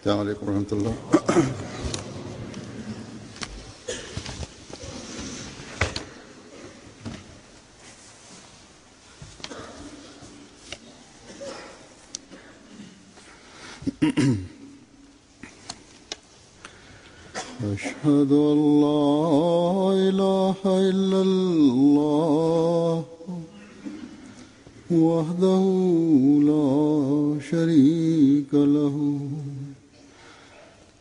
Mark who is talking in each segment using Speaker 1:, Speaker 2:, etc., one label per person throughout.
Speaker 1: السلام عليكم ورحمة الله. أشهد أن لا إله إلا الله وحده لا شريك له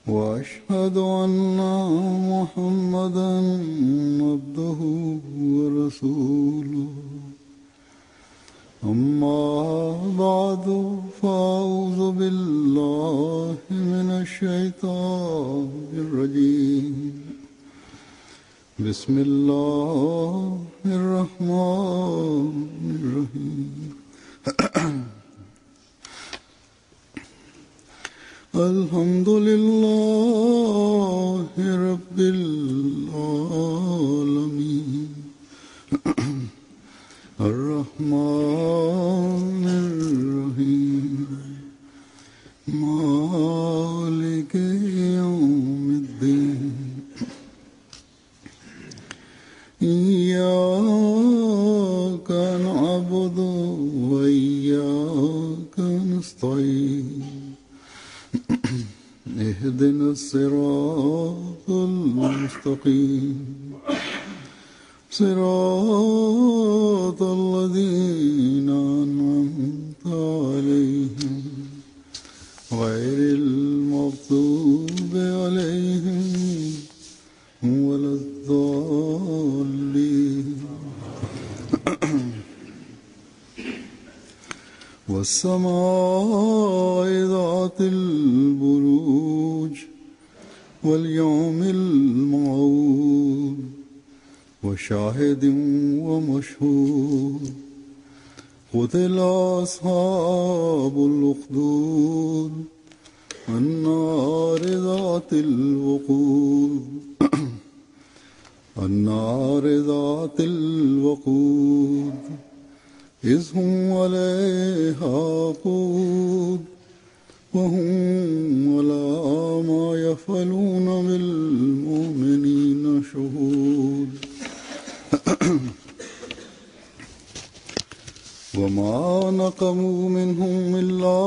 Speaker 1: وأشهد أن محمدا عبده ورسوله أما بعد فأعوذ بالله من الشيطان الرجيم بسم الله الرحمن الرحيم الحمد لله رب العالمين الرحمن الرحيم مالك يوم الدين إياك نعبد وإياك نستعين اهدنا الصراط المستقيم صراط الذين أنعمت عليهم غير المغضوب عليهم ولا الضالين والسماء ذات البروج واليوم الموعود وشاهد ومشهود قتل أصحاب الأخدود النار ذات الوقود النار ذات الوقود إذ هم عليها قود وهم على ما يفعلون بالمؤمنين شهود وما نقموا منهم إلا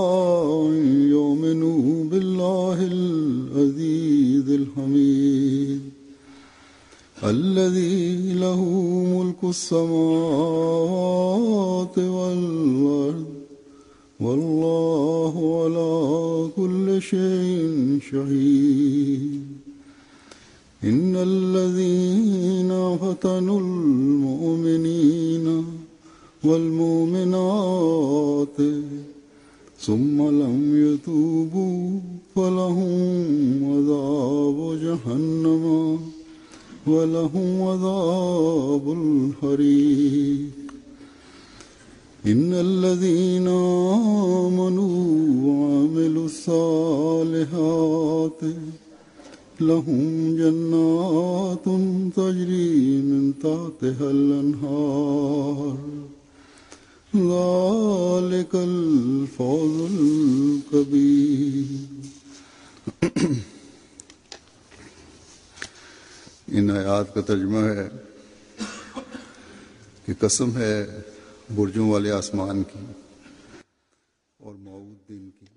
Speaker 1: أن يؤمنوا بالله العزيز الحميد الذي له ملك السماوات والأرض والله على كل شيء شهيد إن الذين فتنوا المؤمنين والمؤمنات ثم لم يتوبوا فلهم عذاب جهنم ولهم عذاب الحريق إن الذين آمنوا وعملوا الصالحات لهم جنات تجري من تحتها الأنهار ذلك الفوز الكبير. इन आयात का तर्जुमा है कि कसम है बुर्जों वाले आसमान की और मऊद दिन की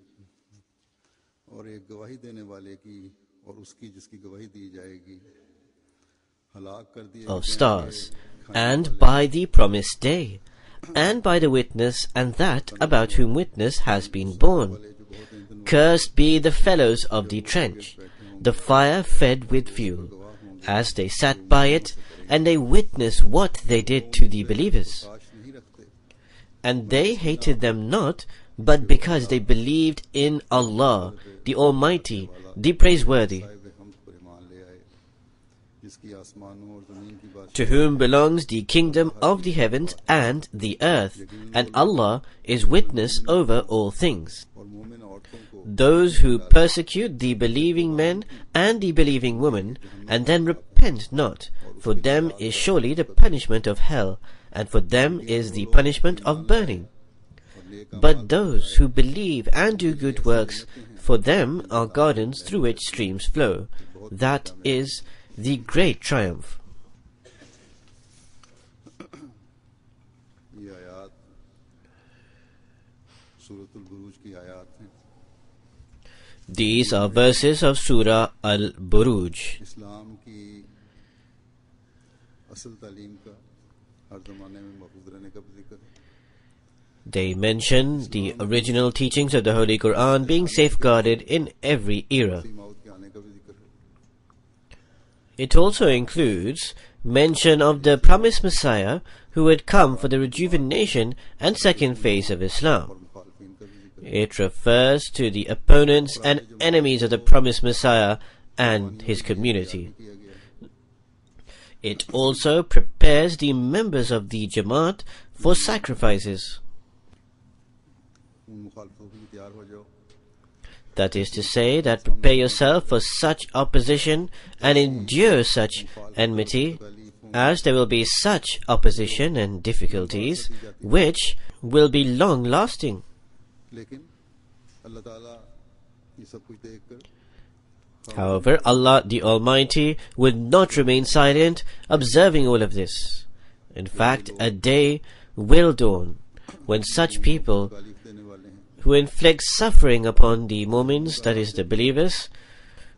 Speaker 1: और एक गवाही देने वाले की और उसकी जिसकी गवाही दी जाएगी हलाक कर दिए
Speaker 2: of stars, and by the promised day, and by the witness and that about whom witness has been borne. Cursed be the fellows of the trench, the fire fed with fuel, as they sat by it, and they witnessed what they did to the believers. And they hated them not, but because they believed in Allah, the Almighty, the Praiseworthy, to whom belongs the kingdom of the heavens and the earth, and Allah is witness over all things. Those who persecute the believing men and the believing women, and then repent not, for them is surely the punishment of hell, and for them is the punishment of burning. But those who believe and do good works For them are gardens through which streams flow. That is the great triumph.
Speaker 1: ये आयात सूरतुल बुरूज की आयात हैं.
Speaker 2: These are verses of Surah Al-Buruj.
Speaker 1: इस्लाम की असल तालीम का हर ज़माने में महफूज रहने का भी जिक्र है.
Speaker 2: They mention the original teachings of the Holy Quran being safeguarded in every era.
Speaker 1: मौत के आने का भी जिक्र है.
Speaker 2: It also includes mention of the promised Messiah who would come for the rejuvenation and second phase of Islam.
Speaker 1: और मुखालफीन का भी जिक्र है.
Speaker 2: It refers to the opponents and enemies of the promised Messiah and his community.
Speaker 1: किया गया है.
Speaker 2: It also prepares the members of the Jamaat for sacrifices.
Speaker 1: उन मुखालफों के लिए तैयार हो जाओ.
Speaker 2: That is to say that prepare yourself for such opposition and endure such enmity, as there will be such opposition and difficulties which will be long lasting.
Speaker 1: लेकिन अल्लाह ताला ये सब कुछ देखकर
Speaker 2: However, Allah the Almighty would not remain silent observing all of this. In fact, a day will dawn when such people
Speaker 1: तालीफ देने वाले हैं.
Speaker 2: who inflict suffering upon the mu'mins, that is the believers,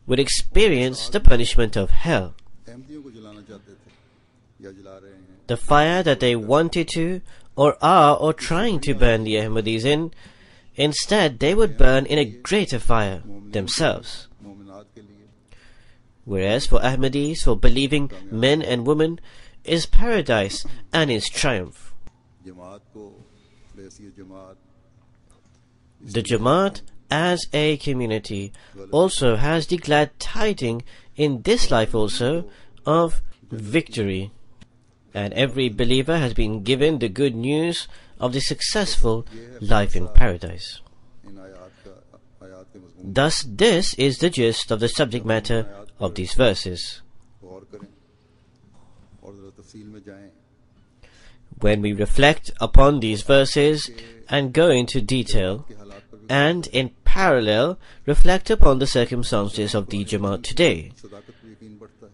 Speaker 2: would experience the punishment of hell.
Speaker 1: अहमदियों को जलाना चाहते थे या जला रहे हैं.
Speaker 2: The fire that they wanted to or are or trying to burn the Ahmadis in, instead they would burn in a greater fire themselves.
Speaker 1: मोमिनात के लिए
Speaker 2: Whereas for Ahmadis, for believing men and women, is paradise and is triumph.
Speaker 1: जमात को वैसी जमात
Speaker 2: The Jamaat as a community also has the glad tiding in this life also of victory. And every believer has been given the good news of the successful life in paradise.
Speaker 1: इन आयात के मज़मून
Speaker 2: Thus, this is the gist of the subject matter of these verses.
Speaker 1: गौर करें और ज़रा तफसील में जाएं.
Speaker 2: When we reflect upon these verses and go into detail,
Speaker 1: के हालात पर भी
Speaker 2: and in parallel reflect upon the circumstances of the Jamaat today,
Speaker 1: सदाकत पर यकीन बढ़ता है.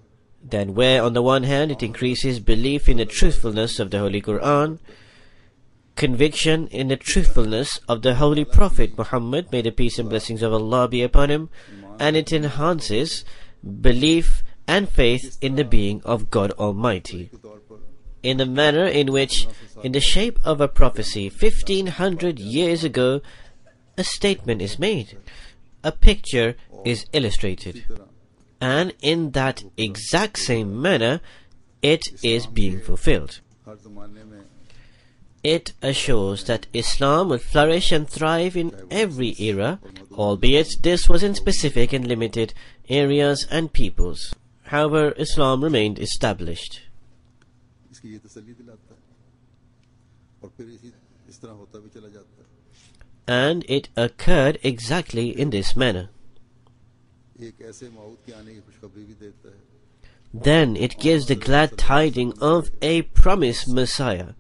Speaker 2: then where on the one hand it increases belief in the truthfulness of the Holy Quran, conviction in the truthfulness of the Holy Prophet Muhammad, may the peace and blessings of Allah be upon him, and it enhances belief and faith in the being of God Almighty,
Speaker 1: के तौर पर
Speaker 2: in the manner in which, in the shape of a prophecy 1500 years ago, a statement is made, a picture is illustrated,
Speaker 1: तरह
Speaker 2: and in that exact same manner it is being fulfilled.
Speaker 1: हर ज़माने में
Speaker 2: It assures that Islam will flourish and thrive in every era, albeit this was in specific and limited areas and peoples. However, Islam remained established.
Speaker 1: इसकी ये तसल्ली दिलाता है और फिर इस तरह होता भी चला जाता है.
Speaker 2: And it occurred exactly in this manner.
Speaker 1: एक ऐसे मौत के आने की खुशखबरी भी देता है
Speaker 2: Then it gives the glad tiding of a promised Messiah,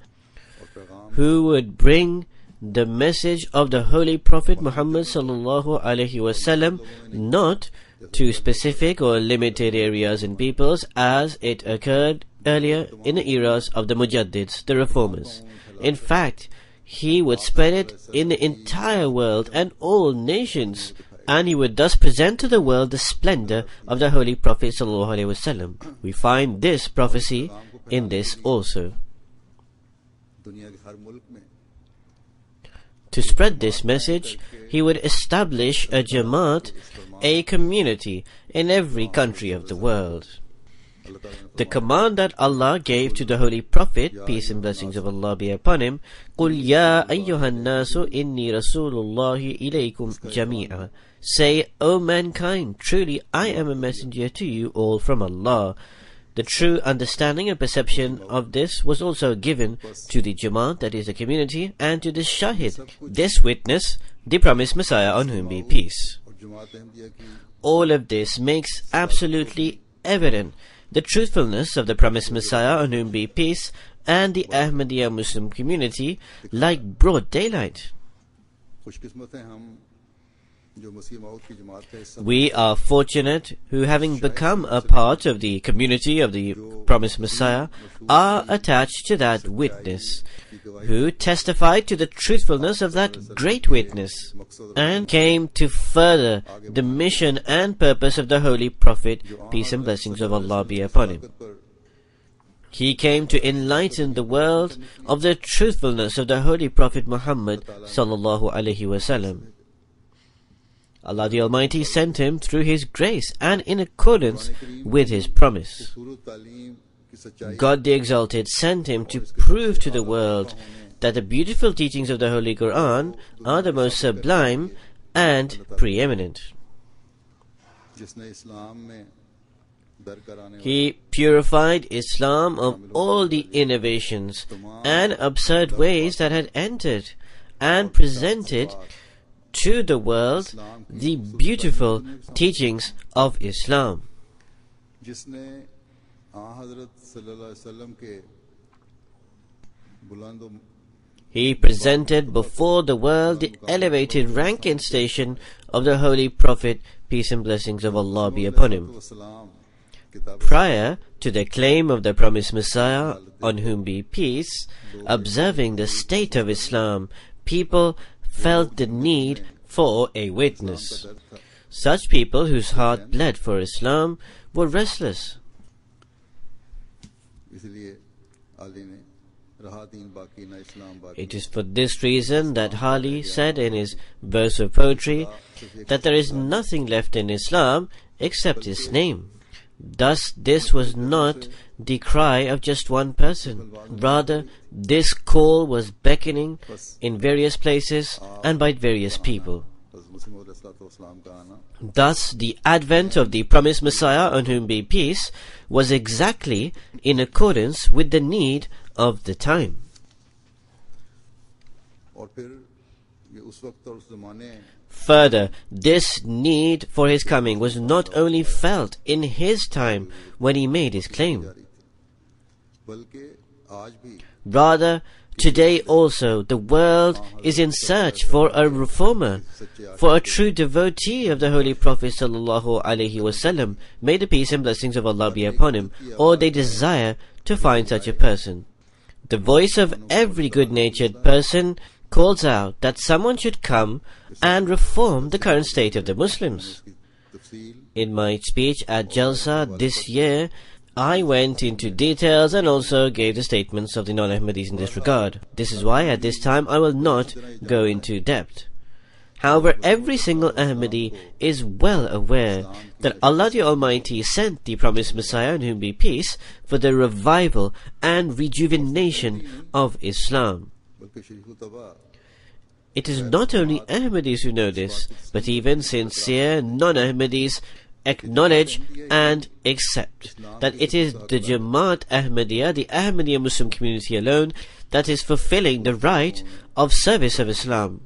Speaker 1: और पैगाम
Speaker 2: who would bring the message of the Holy Prophet Muhammad sallallahu alaihi wasallam not to specific or limited areas and peoples as it occurred earlier in the eras of the Mujaddids, the Reformers. In fact, he would spread it in the entire world and all nations, and he would thus present to the world the splendor of the Holy Prophet sallallahu alaihi wasallam. We find this prophecy in this also.
Speaker 1: दुनिया के हर मुल्क में
Speaker 2: To spread this message, he would establish a Jamaat, a community, in every country of the world.
Speaker 1: अल्लाह ताला ने
Speaker 2: The command that Allah gave to the Holy Prophet, peace and blessings of Allah be upon him, قُلْ يَا أَيُّهَا النَّاسُ إِنِّي رَسُولُ اللَّهِ إِلَيْكُمْ جَمِيعًا. Say, O mankind, truly I am a messenger to you all from Allah. The true understanding and perception of this was also given to the Jamaat, that is the community, and to the Shahid, this witness, the promised Messiah on whom be peace.
Speaker 1: और जमात अहमदिया की
Speaker 2: All of this makes absolutely evident the truthfulness of the promised Messiah on whom be peace and the Ahmadiyya Muslim community like broad daylight.
Speaker 1: खुशकिस्मत हैं हम जो मसीह मौद की जमात का हिस्सा
Speaker 2: We are fortunate who, having become a part of the community of the promised Messiah, are attached to that witness, who testified to the truthfulness of that great witness, and came to further the mission and purpose of the Holy Prophet, peace and blessings of Allah be upon him. He came to enlighten the world of the truthfulness of the Holy Prophet Muhammad sallallahu alaihi wasallam. Allah the Almighty sent him through His grace and in accordance with His promise. God the Exalted sent him to prove to the world that the beautiful teachings of the Holy Quran are the most sublime and preeminent.
Speaker 1: जिसने इस्लाम में दर कराने
Speaker 2: He purified Islam of all the innovations and absurd ways that had entered, and presented to the world the beautiful teachings of Islam.
Speaker 1: जिसने हज़रत सल्लल्लाहु अलैहि वसल्लम के बुलंद
Speaker 2: He presented before the world the elevated rank and station of the Holy Prophet, peace and blessings of Allah be upon him. Prior to the claim of the promised Messiah, on whom be peace, observing the state of Islam, people felt the need for a witness. Such people whose heart bled for Islam were restless.
Speaker 1: इसलिए अली ने रहा दीन बाकी ना इस्लाम बाकी
Speaker 2: It is for this reason that Hali said in his verse of poetry that there is nothing left in Islam except its name. Thus, this was not the cry of just one person. Rather, this call was beckoning in various places and by various people. Thus, the advent of the promised Messiah, on whom be peace, was exactly in accordance with the need of the time.
Speaker 1: और फिर ये उस वक्त और उस ज़माने
Speaker 2: Further, this need for his coming was not only felt in his time when he made his claim.
Speaker 1: बल्कि आज भी
Speaker 2: Rather, today also the world is in search for a reformer, for a true devotee of the Holy Prophet sallallahu alaihi wasallam, may the peace and blessings of Allah be upon him, or they desire to find such a person. The voice of every good-natured person calls out that someone should come and reform the current state of the Muslims. In my speech at Jalsa this year, I went into details and also gave the statements of the non-Ahmadis in this regard. This is why at this time I will not go into depth. However, every single Ahmadi is well aware that Allah the Almighty sent the promised Messiah, on whom be peace, for the revival and rejuvenation of Islam.
Speaker 1: बल्कि शरीफ तबा
Speaker 2: It is not only Ahmadis who know this, but even sincere non-Ahmadis acknowledge and accept that it is the Jamaat Ahmadiyya, the Ahmadiyya Muslim community alone, that is fulfilling the right of service of Islam.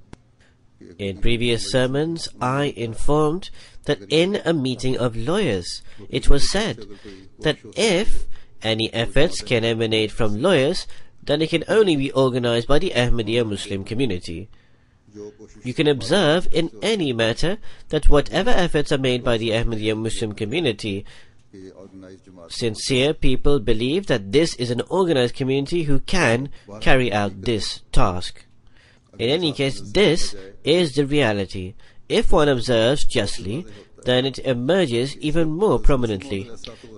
Speaker 2: In previous sermons, I informed that in a meeting of lawyers, it was said that if any efforts can emanate from lawyers, then it can only be organized by the Ahmadiyya Muslim community. You can observe in any matter that whatever efforts are made by the Ahmadiyya Muslim community, sincere people believe that this is an organized community who can carry out this task. In any case, this is the reality. If one observes justly, then it emerges even more prominently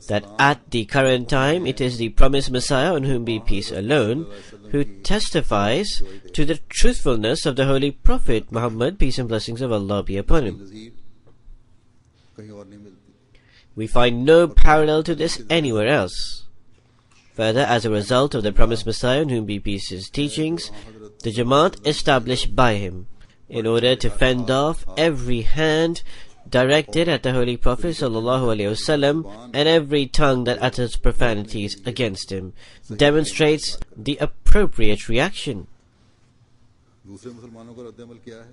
Speaker 2: that at the current time it is the promised Messiah, on whom be peace alone, who testifies to the truthfulness of the Holy Prophet Muhammad, peace and blessings of Allah be upon him.
Speaker 1: कहीं और नहीं मिलती
Speaker 2: We find no parallel to this anywhere else. Further, as a result of the promised Messiah, on whom be peace's teachings, the Jamaat established by him, in order to fend off every hand directed at the Holy Prophet ﷺ and every tongue that utters profanities against him, demonstrates the appropriate reaction.
Speaker 1: दूसरे मुसलमानों का रद्द-ए-अमल क्या है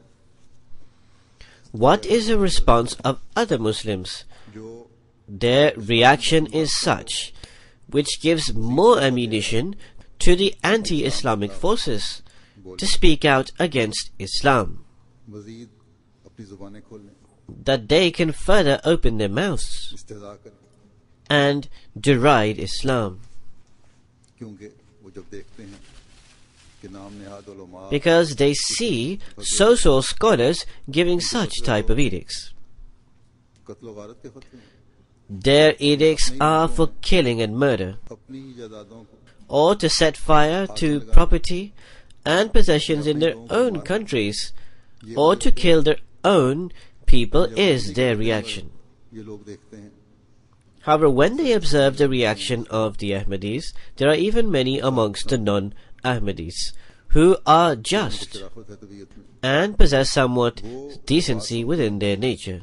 Speaker 2: What is the response of other Muslims?
Speaker 1: जो
Speaker 2: Their reaction is such, which gives more ammunition to the anti-Islamic forces to speak out against Islam.
Speaker 1: मजीद अपनी अपनी जुबानें खोलें,
Speaker 2: that they can further open their mouths
Speaker 1: इस्तेज़ा करें,
Speaker 2: and deride Islam,
Speaker 1: क्योंकि वो जब देखते हैं कि नाम नेहाद उलमा
Speaker 2: because they see so-so scholars giving such type of edicts.
Speaker 1: कत्ल व गारत के फतवे हैं,
Speaker 2: Their edicts are for killing and murder,
Speaker 1: अपनी ही जायदादों को
Speaker 2: or to set fire to property and possessions in their own countries, or to kill their own people is their reaction.
Speaker 1: ये लोग देखते हैं
Speaker 2: However, when they observe the reaction of the Ahmadis, there are even many amongst the non-Ahmadis who are just
Speaker 1: शराफत है तबीयत में,
Speaker 2: and possess somewhat decency within their nature.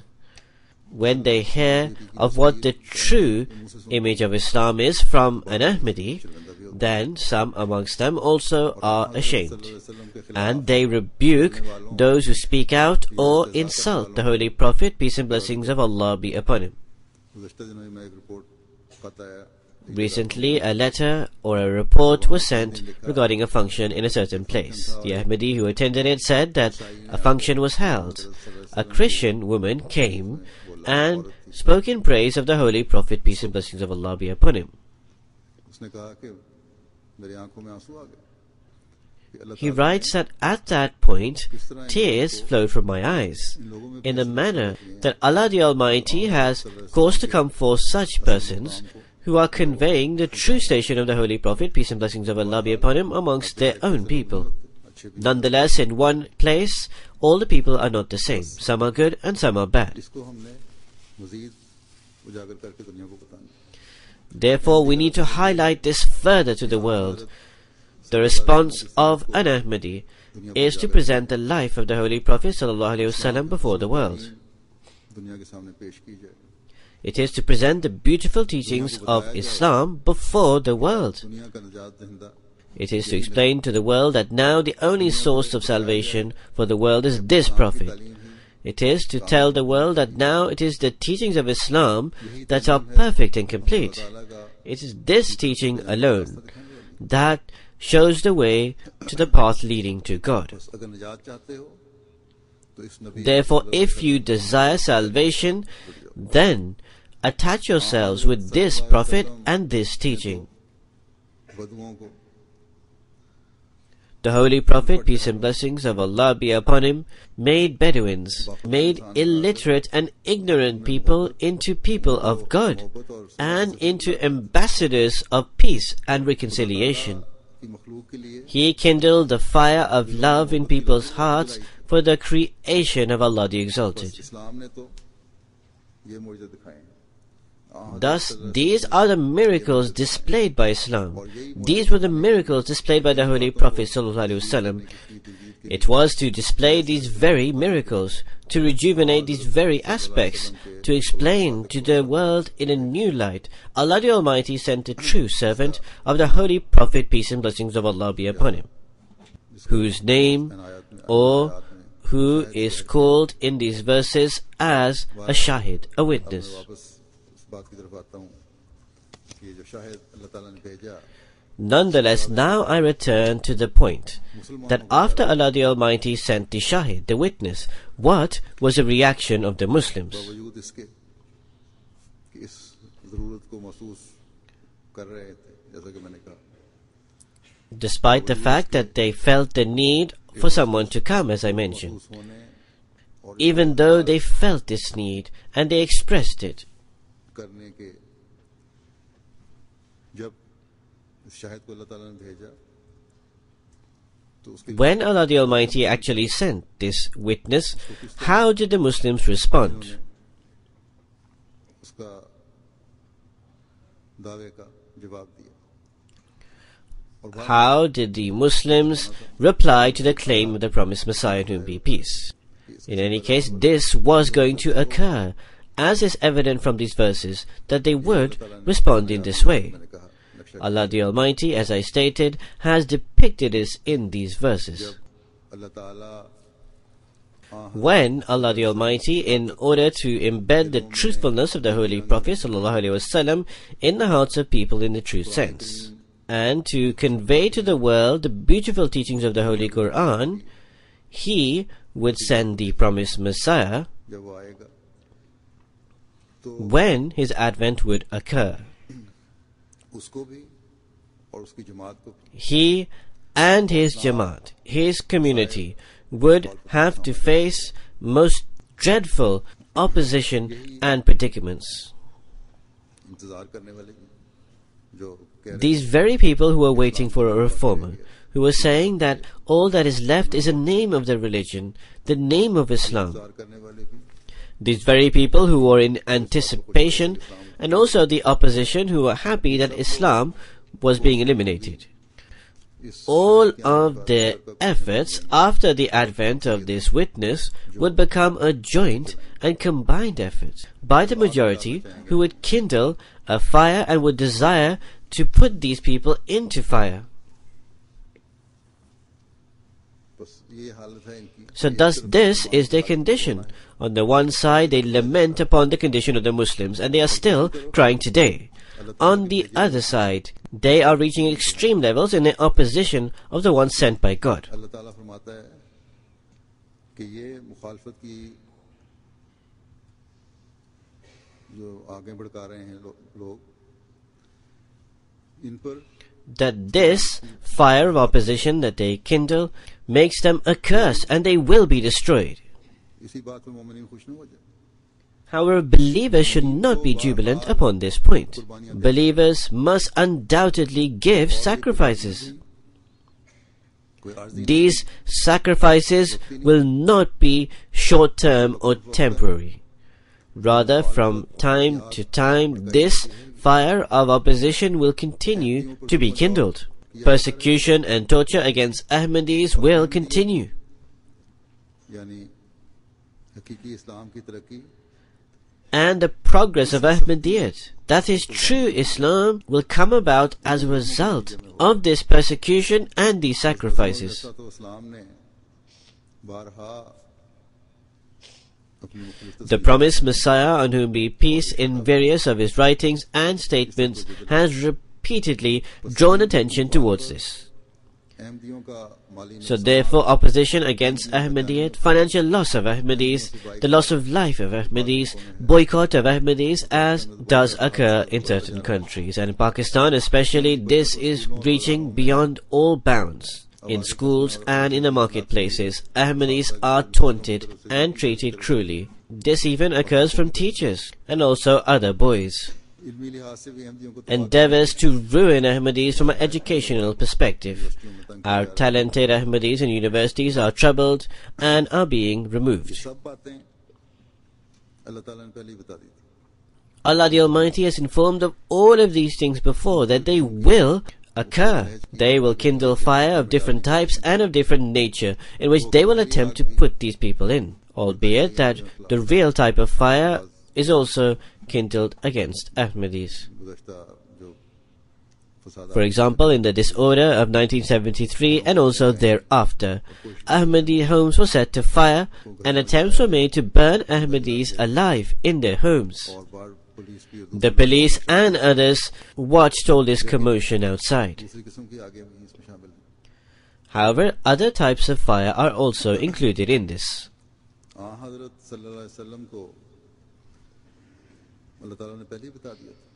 Speaker 2: When they hear of what the true image of Islam is from an Ahmadi, then some amongst them also are ashamed, and they rebuke those who speak out or insult the Holy Prophet, peace and blessings of Allah be upon him.
Speaker 1: गुज़श्ता दिनों में एक report खाता है,
Speaker 2: Recently, a letter or a report was sent regarding a function in a certain place. The Ahmadi who attended it said that a function was held. A Christian woman came and spoke in praise of the Holy Prophet, peace and blessings of Allah be upon him.
Speaker 1: उसने कहा कि मेरी आंखों में आंसू आ गए कि अल्लाह
Speaker 2: He
Speaker 1: ताला
Speaker 2: writes that at that point, tears flowed from my eyes, in a manner that Allah the Almighty has caused to come forth such persons who are conveying the true station of the Holy Prophet, peace and blessings of Allah be upon him, amongst their own people. Nonetheless, in one place, all the people are not the same. Some are good and some are bad.
Speaker 1: इसको हमने मजीद उजागर करके दुनिया को बताना है।
Speaker 2: Therefore, we need to highlight this further to the world. The response of an Ahmadi is to present the life of the Holy Prophet ﷺ before the world.
Speaker 1: दुनिया के सामने पेश की जाए,
Speaker 2: It is to present the beautiful teachings of Islam before the world.
Speaker 1: दुनिया का निजात दहिंदा
Speaker 2: It is to explain to the world that now the only source of salvation for the world is this Prophet. It is to tell the world that now it is the teachings of Islam that are perfect and complete. It is this teaching alone that shows the way to the path leading to God.
Speaker 1: बस अगर निजात चाहते हो तो इस नबी
Speaker 2: Therefore, if you desire salvation, then attach yourselves with this Prophet and this teaching.
Speaker 1: बदुओं को
Speaker 2: The Holy Prophet, peace and blessings of Allah be upon him, made Bedouins, made illiterate and ignorant people into people of God, and into ambassadors of peace and reconciliation.
Speaker 1: की मखलूक के लिए
Speaker 2: He kindled the fire of love in people's hearts for the creation of Allah the Exalted.
Speaker 1: इस्लाम ने तो ये मौजूद दिखाए हैं।
Speaker 2: Thus, these are the miracles displayed by Islam. These were the miracles displayed by the Holy Prophet ﷺ. It was to display these very miracles, to rejuvenate these very aspects, to explain to the world in a new light. Allah the Almighty sent a true servant of the Holy Prophet, peace and blessings of Allah be upon him, whose name or who is called in these verses as a shahid, a witness.
Speaker 1: वापस इस बात की तरफ आता हूँ कि ये जो शाहिद अल्लाह ताला ने भेजा,
Speaker 2: Nonetheless, now I return to the point that after Allah the Almighty sent the Shahid, the witness, what was the reaction of the Muslims?
Speaker 1: बावजूद इसके कि इस ज़रूरत को महसूस कर रहे थे, जैसा कि मैंने कहा,
Speaker 2: Despite the fact that they felt the need for someone to come, as I mentioned,
Speaker 1: महसूस होने और
Speaker 2: even though they felt this need and they expressed it,
Speaker 1: करने के जब इस शाहिद को अल्लाह ताला ने भेजा तो उसके
Speaker 2: when Allah the Almighty actually sent this witness, how did the Muslims respond?
Speaker 1: उसका दावे का जवाब दिया और बाद
Speaker 2: How did the Muslims reply to the claim of the promised Messiah, to whom be peace? In any case, this was going to occur, as is evident from these verses, that they would respond in this way.
Speaker 1: मैंने कहा नक्शा
Speaker 2: Allah the Almighty, as I stated, has depicted this in these verses.
Speaker 1: अल्लाह ताला
Speaker 2: When Allah the Almighty, in order to embed the truthfulness of the Holy Prophet ﷺ in the hearts of people in the true sense, and to convey to the world the beautiful teachings of the Holy Quran, He would send the promised Messiah
Speaker 1: जब वो आएगा तो
Speaker 2: when his advent would occur.
Speaker 1: उसको भी और उसकी जमात को भी
Speaker 2: He and his Jamaat, his community, would have to face most dreadful opposition and predicaments.
Speaker 1: इंतजार करने वाले जो कह रहे
Speaker 2: These very people who are waiting for a reformer, who are saying that all that is left is a name of the religion, the name of Islam.
Speaker 1: इंतजार करने वाले भी
Speaker 2: These very people who are in anticipation, and also the opposition who are happy that Islam was being eliminated.
Speaker 1: इस
Speaker 2: All of their efforts after the advent of this witness would become a joint and combined effort by the majority, who would kindle a fire and would desire to put these people into fire.
Speaker 1: बस ये हालत है इनकी
Speaker 2: So thus this is their condition. On the one side they lament upon the condition of the Muslims, and they are still trying today. On the other side, they are reaching extreme levels in their opposition of the one sent by God.
Speaker 1: अल्लाह ताला फरमाता है कि ये मुखालफत की जो आगे भड़का रहे हैं लोग इन पर
Speaker 2: That this fire of opposition that they kindle makes them accursed, and they will be destroyed.
Speaker 1: इसी बात पे मोमिन खुश न हो जाए
Speaker 2: However, believers should not be jubilant upon this point. Believers must undoubtedly give sacrifices.
Speaker 1: कोई अर्ज नहीं
Speaker 2: These sacrifices will not be short-term or temporary. Rather, from time to time, this fire of opposition will continue to be kindled. Persecution and torture against Ahmadis will continue.
Speaker 1: यानी हकीकी इस्लाम की तरक्की
Speaker 2: And the progress of Ahmadiyyat, that is true Islam, will come about as a result of this persecution and these sacrifices.
Speaker 1: तो इस्लाम ने बारहा अपनी मुख्तलिफ
Speaker 2: The promised Messiah, on whom be peace, in various of his writings and statements, has repeatedly drawn attention towards this.
Speaker 1: अहमदियों का माली
Speaker 2: So therefore, opposition against Ahmadiyyat, financial loss of Ahmadis, the loss of life of Ahmadis, boycott of Ahmadis, as does occur in certain countries. And in Pakistan especially, this is reaching beyond all bounds. In schools and in the marketplaces, Ahmadis are taunted and treated cruelly. This even occurs from teachers and also other boys.
Speaker 1: इल्मी लिहाज से भी अहमदियों को
Speaker 2: Endeavors to ruin Ahmadis from an educational perspective. Our talented Ahmadis in universities are troubled and are being removed.
Speaker 1: सब बातें अल्लाह ताला ने पहले ही बता दी थी
Speaker 2: Allah the Almighty has informed of all of these things before, that they will occur. They will kindle fire of different types and of different nature, in which they will attempt to put these people in, albeit that the real type of fire is also kindled against Ahmadis.
Speaker 1: गुज़श्ता जो फसाद
Speaker 2: For example, in the disorder of 1973 and also thereafter, Ahmadi homes were set to fire and attempts were made to burn Ahmadis alive in their homes.
Speaker 1: और बार police भी
Speaker 2: The police and others watched all this commotion outside.
Speaker 1: दूसरी किस्म की आगे भी इसमें शामिल हैं
Speaker 2: However, other types of fire are also included in this.
Speaker 1: हज़रत सल्लल्लाहु अलैहि वसल्लम को अल्लाह ताला ने पहले ही बता दिया था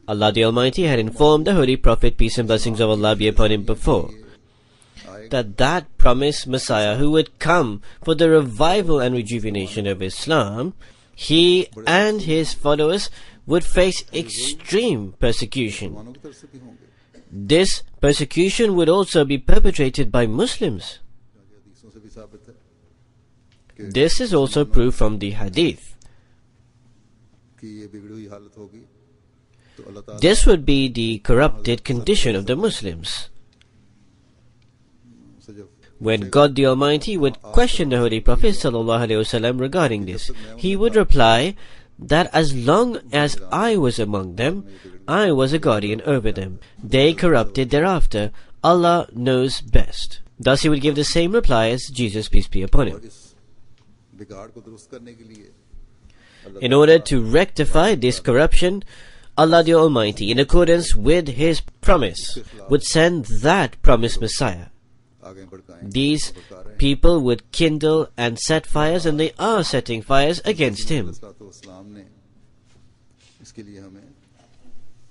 Speaker 2: Allah the Almighty had informed the Holy Prophet, peace and blessings of Allah be upon him, before, that promised Messiah who would come for the revival and rejuvenation of Islam, he and his followers would face extreme persecution.
Speaker 1: मुसलमानों की तरफ से भी होंगे
Speaker 2: This persecution would also be perpetrated by Muslims.
Speaker 1: हदीसों से भी साबित है कि
Speaker 2: This is also proof from the Hadith.
Speaker 1: ये बिगड़ी हुई हालत होगी तो अल्लाह ताला
Speaker 2: This would be the corrupted condition of the Muslims.
Speaker 1: से जब
Speaker 2: When God the Almighty would question the Holy Prophet ﷺ regarding this, he would reply that as long as I was among them, I was a guardian over them. They corrupted thereafter. Allah knows best. Thus he would give the same reply as Jesus, peace be upon him.
Speaker 1: और इस बिगाड़ को दुरुस्त करने के लिए
Speaker 2: In order to rectify this corruption, Allah the Almighty, in accordance with His promise, would send that promised Messiah.
Speaker 1: आगे भड़काएंगे
Speaker 2: These
Speaker 1: भड़का रहे हैं
Speaker 2: people would kindle and set fires, and they are setting fires against him.
Speaker 1: इस्लाम ने इसके लिए हमें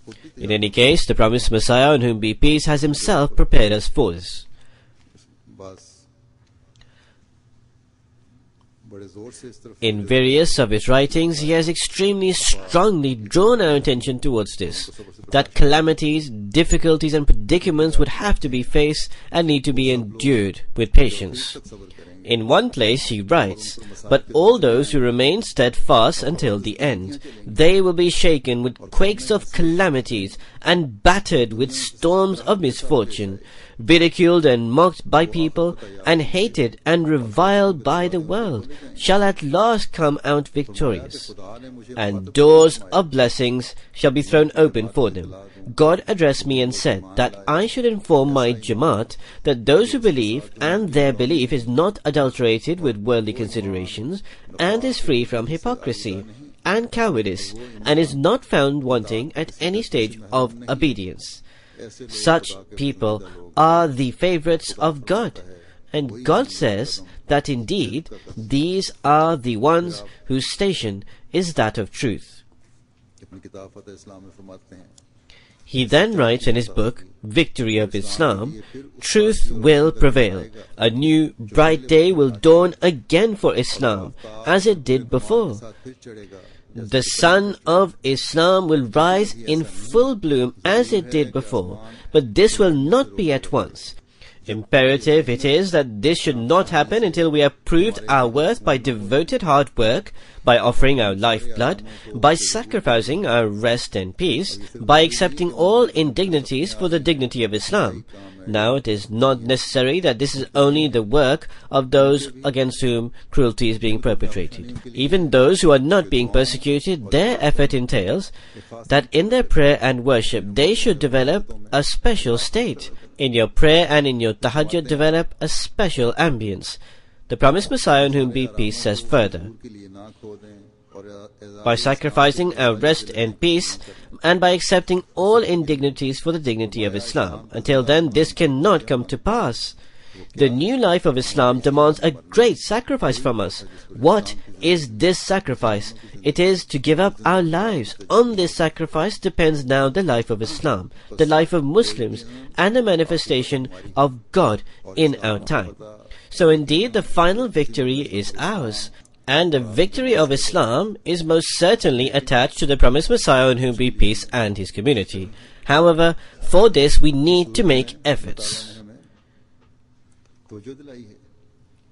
Speaker 1: खुद भी
Speaker 2: In any case, the promised Messiah, on whom be peace, has himself prepared us for this.
Speaker 1: बस बड़े जोर से इस तरफ
Speaker 2: In various of his writings, he has extremely strongly drawn our attention towards this, that calamities, difficulties and predicaments would have to be faced and need to be endured with patience.
Speaker 1: सब्र करेंगे
Speaker 2: In one place he writes, "But all those who remain steadfast until the end, they will be shaken with quakes of calamities and battered with storms of misfortune, ridiculed and mocked by people, and hated and reviled by the world, shall at last come out victorious, and doors of blessings shall be thrown open for them." God addressed me and said that I should inform my Jamaat that those who believe and their belief is not adulterated with worldly considerations and is free from hypocrisy and cowardice and is not found wanting at any stage of obedience. Such people are the favorites of God, and God says that indeed these are the ones whose station is that of truth.
Speaker 1: अपनी किताब फतह इस्लाम में फरमाते हैं
Speaker 2: He then writes in his book, Victory of Islam, truth will prevail. A new bright day will dawn again for Islam, as it did before.
Speaker 1: फिर चढ़ेगा
Speaker 2: The sun of Islam will rise in full bloom as it did before, but this will not be at once. Imperative it is that this should not happen until we have proved our worth by devoted hard work, by offering our lifeblood, by sacrificing our rest and peace, by accepting all indignities for the dignity of Islam. Now it is not necessary that this is only the work of those against whom cruelty is being perpetrated. Even those who are not being persecuted, their effort entails that in their prayer and worship they should develop a special state. In your prayer and in your tahajjud develop a special ambience. The promised Messiah, on whom be peace, says further,
Speaker 1: के लिए ना खो दें और
Speaker 2: by sacrificing our rest and peace, and by accepting all indignities for the dignity of Islam. Until then, this cannot come to pass. The new life of Islam demands a great sacrifice from us. What is this sacrifice? It is to give up our lives. On this sacrifice depends now the life of Islam, the life of Muslims, and the manifestation of God in our time. So indeed, the final victory is ours. And the victory of Islam is most certainly attached to the promised Messiah, on whom be peace, and his community. However, for this we need to make efforts.
Speaker 1: तवज्जो दिलाई है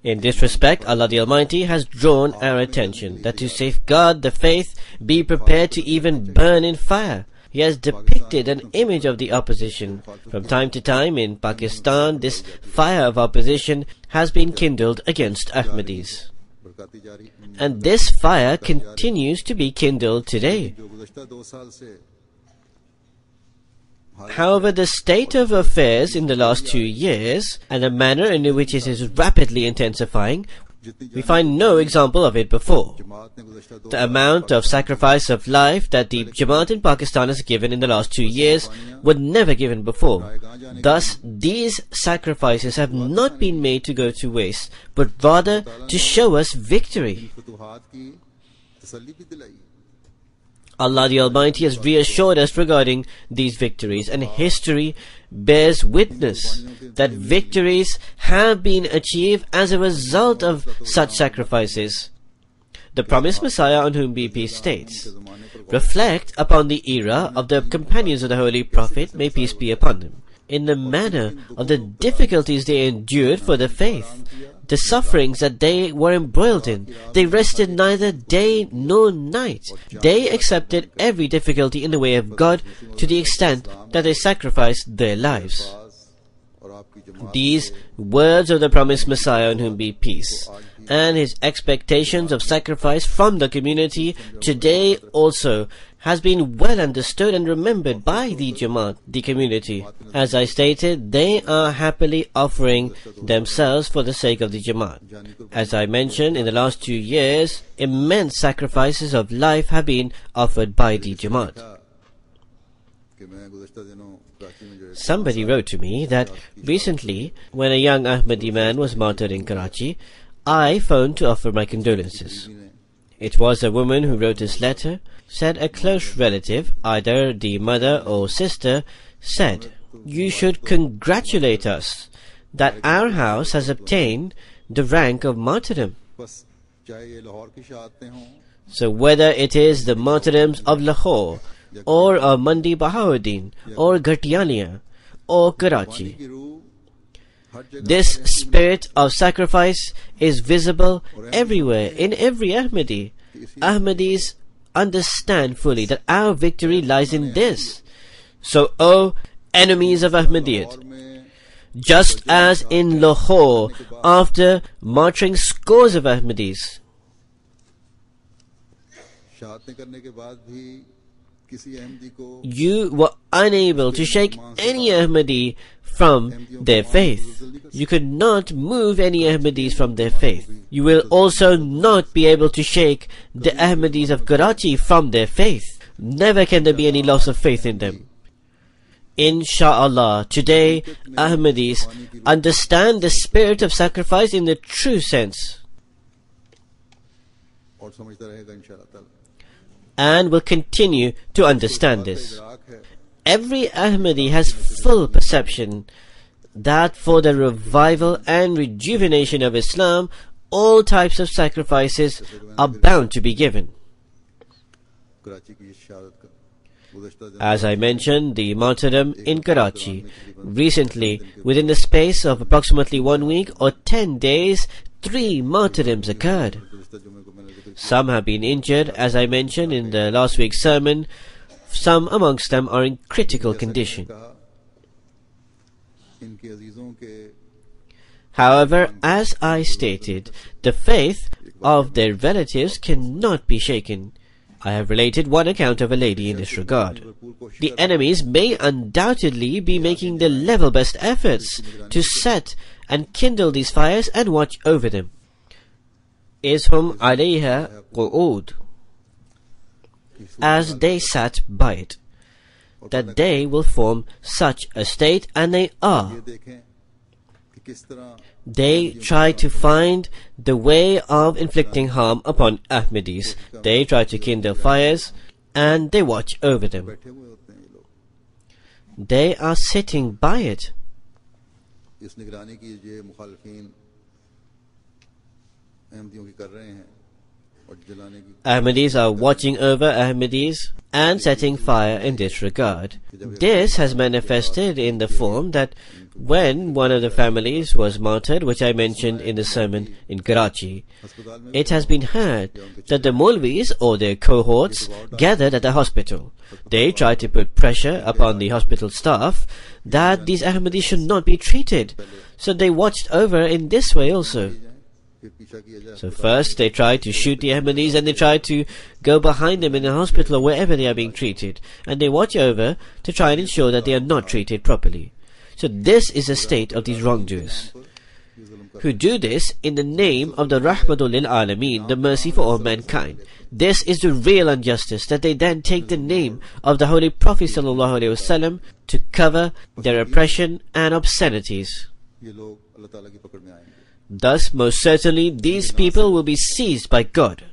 Speaker 2: In this respect, Allah the Almighty has drawn our attention that to safeguard the faith, be prepared to even burn in fire. He has depicted an image of the opposition. From time to time in Pakistan, this fire of opposition has been kindled against Ahmadis.
Speaker 1: Barkati जारी
Speaker 2: And this fire continues to be kindled today.
Speaker 1: जो गुज़श्ता 2 साल से
Speaker 2: However, the state of affairs in the last 2 years, and the manner in which it is rapidly intensifying, we find no example of it before.
Speaker 1: जमात ने गुज़श्ता 2
Speaker 2: The amount of sacrifice of life that the Jamaat in Pakistan has given in the last 2 years were never given before. Thus, these sacrifices have not been made to go to waste, but rather to show us victory.
Speaker 1: फतूहात की तसल्ली भी दिलाई
Speaker 2: Allah the Almighty has reassured us regarding these victories, and history bears witness that victories have been achieved as a result of such sacrifices. The promised Messiah, on whom be peace, states, "Reflect upon the era of the companions of the Holy Prophet, may peace be upon them, in the manner of the difficulties they endured for the faith, the sufferings that they were embroiled in. They rested neither day nor night. They accepted every difficulty in the way of God to the extent that they sacrificed their lives."
Speaker 1: और आपकी जमात
Speaker 2: These words of the promised Messiah, on whom be peace, and his expectations of sacrifice from the community today also has been well understood and remembered by the Jamaat, the community. As I stated, they are happily offering themselves for the sake of the Jamaat. As I mentioned, in the last 2 years, immense sacrifices of life have been offered by the Jamaat.
Speaker 1: कि मैं गुज़श्ता दिनों
Speaker 2: Somebody wrote to me that recently, when a young Ahmadi man was martyred in Karachi, I phoned to offer my condolences. It was a woman who wrote this letter, said a close relative, either the mother or sister, said, "You should congratulate us that our house has obtained the rank of martyrdom." So whether it is the martyrdoms of Lahore, or of Mandi Bahauddin, or Gatiania, or Karachi, this spirit of sacrifice is visible everywhere, in every Ahmadi. Ahmadis understand fully that our victory lies in this. So, O enemies of Ahmadiyyat, just as in Lahore, after martyring scores of Ahmadis, you were unable to shake any Ahmadi from their faith. You could not move any Ahmadis from their faith. You will also not be able to shake the Ahmadis of Karachi from their faith. Never can there be any loss of faith in them. Insha'Allah, today Ahmadis understand the spirit of sacrifice in the true sense, and will continue to understand this. Every Ahmadi has full perception that for the revival and rejuvenation of Islam, all types of sacrifices are bound to be given. As I mentioned, the martyrdom in Karachi, recently, within the space of approximately 1 week or 10 days, 3 martyrdoms occurred. Some have been injured, as I mentioned in the last week's sermon. Some amongst them are in critical condition. However, as I stated, the faith of their relatives cannot be shaken. I have related one account of a lady in this regard. The enemies may undoubtedly be making their level best efforts to set and kindle these fires and watch over them. Ishum alayha qu'ud, as they sat by it, that they will form such a state, and they are. They try to find the way of inflicting harm upon Ahmadis. They try to kindle fires, and they watch over them. They are sitting by it. Ahmadis are watching over Ahmadis and setting fire in this regard. This has manifested in the form that when one of the families was martyred, which I mentioned in the sermon in Karachi, it has been heard that the Maulvis or their cohorts gathered at the hospital. They tried to put pressure upon the hospital staff that these Ahmadis should not be treated. So they watched over in this way also. So first they try to shoot the Ahmadis, and they try to go behind them in the hospital or wherever they are being treated, and they watch over to try and ensure that they are not treated properly. So this is the state of these wrongdoers, who do this in the name of the Rahmatul lil Alameen, the mercy for all mankind. This is the real injustice, that they then take the name of the Holy Prophet ﷺ to cover their oppression and obscenities. Thus, most certainly, these people will be seized by God.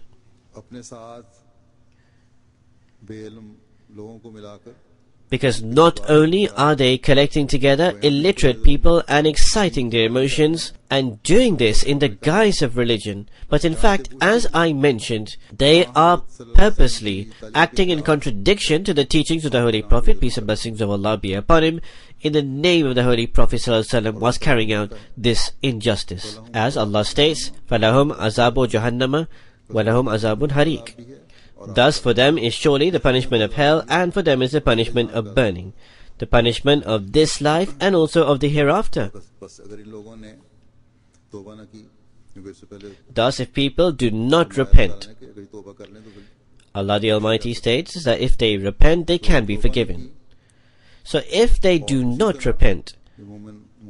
Speaker 2: Because not only are they collecting together illiterate people and exciting their emotions, and doing this in the guise of religion, but in fact, as I mentioned, they are purposely acting in contradiction to the teachings of the Holy Prophet, peace and blessings of Allah be upon him, in the name of the Holy Prophet ﷺ, was carrying out this injustice. As Allah states, فَلَهُمْ عَذَابُ جَهَنَّمَ وَلَهُمْ عَذَابٌ حَرِيقٌ. Thus for them is surely the punishment of hell, and for them is the punishment of burning, the punishment of this life and also of the hereafter. Thus if people do not repent, Allah the Almighty states that if they repent, they can be forgiven. So if they do not repent,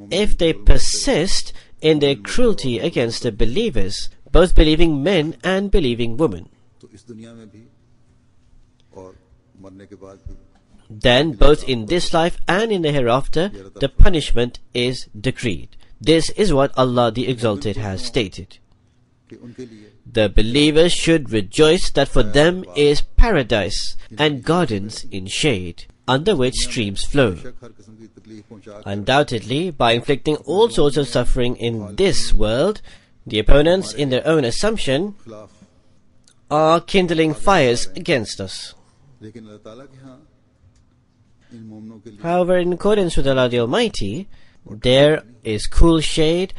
Speaker 2: if they persist in their cruelty against the believers, both believing men and believing women, then both in this life and in the hereafter, the punishment is decreed. This is what Allah the Exalted has stated.
Speaker 1: कि उनके लिए
Speaker 2: The believers should rejoice that for them is paradise and gardens in shade, under which streams flow.
Speaker 1: हर किस्म की तकलीफ पहुंचा
Speaker 2: Undoubtedly, by inflicting all sorts of suffering in this world, the opponents, in their own assumption,
Speaker 1: खिलाफ,
Speaker 2: are kindling fires against us.
Speaker 1: लेकिन अल्लाह ताला के यहाँ इन मोमिनों के लिए
Speaker 2: However, in accordance with Allah the Almighty, there is cool shade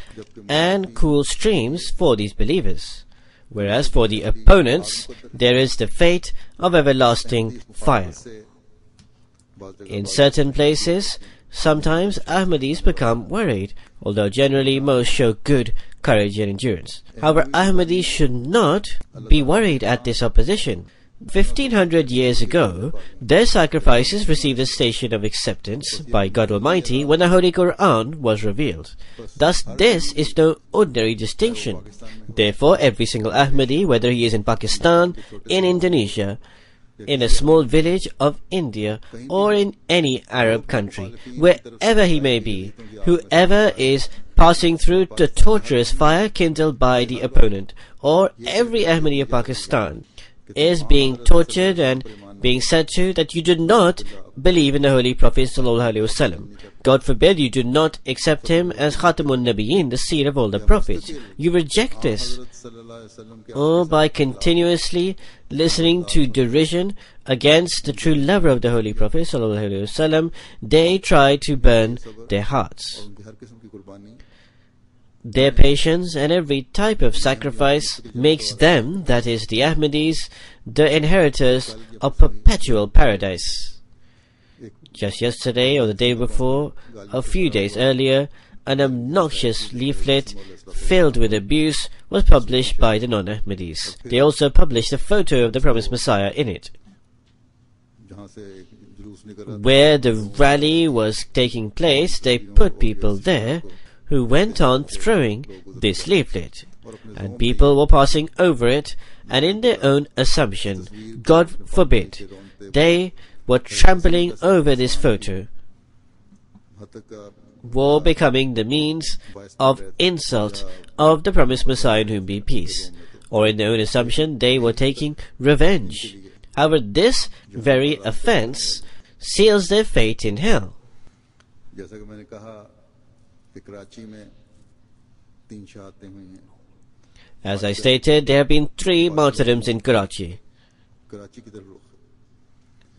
Speaker 2: and cool streams for these believers, whereas for the opponents, there is the fate of everlasting fire.
Speaker 1: से बात जगह
Speaker 2: In certain places, sometimes Ahmadis become worried, although generally most show good courage and endurance. However, Ahmadis should not be worried at this opposition. 1500 years ago, their sacrifices received a station of acceptance by God Almighty when the Holy Quran was revealed. Thus, this is no ordinary distinction. Therefore, every single Ahmadi, whether he is in Pakistan, in Indonesia, in a small village of India, or in any Arab country, wherever he may be, whoever is passing through the torturous fire kindled by the opponent, or every Ahmadi of Pakistan, is being tortured and being said to that you do not believe in the Holy Prophet ﷺ. God forbid you do not accept him as Khatamun Nabiyyin, the seed of all the prophets. You reject this. Or by continuously listening to derision against the true lover of the Holy Prophet ﷺ, they try to burn their hearts.
Speaker 1: उनकी हर किस्म की कुर्बानी
Speaker 2: Their patience and every type of sacrifice makes them, that is the Ahmadis, the inheritors of perpetual paradise. Just yesterday or the day before, a few days earlier, an obnoxious leaflet filled with abuse was published by the non-Ahmadis. They also published a photo of the promised Messiah in it.
Speaker 1: जहाँ से एक जुलूस निकल रहा था,
Speaker 2: Where the rally was taking place, they put people there who went on throwing this leaflet, and people were passing over it, and in their own assumption, God forbid, they were trampling over this photo,
Speaker 1: हद तक का
Speaker 2: were becoming the means of insult of the promised Messiah in whom be peace, or in their own assumption, they were taking revenge. However, this very offense seals their fate in hell.
Speaker 1: जैसा कि मैंने कहा कि कराची में 3 शहादतें हुई हैं.
Speaker 2: As I stated, there have been 3 martyrdoms in Karachi.
Speaker 1: Karachi की तरफ रुख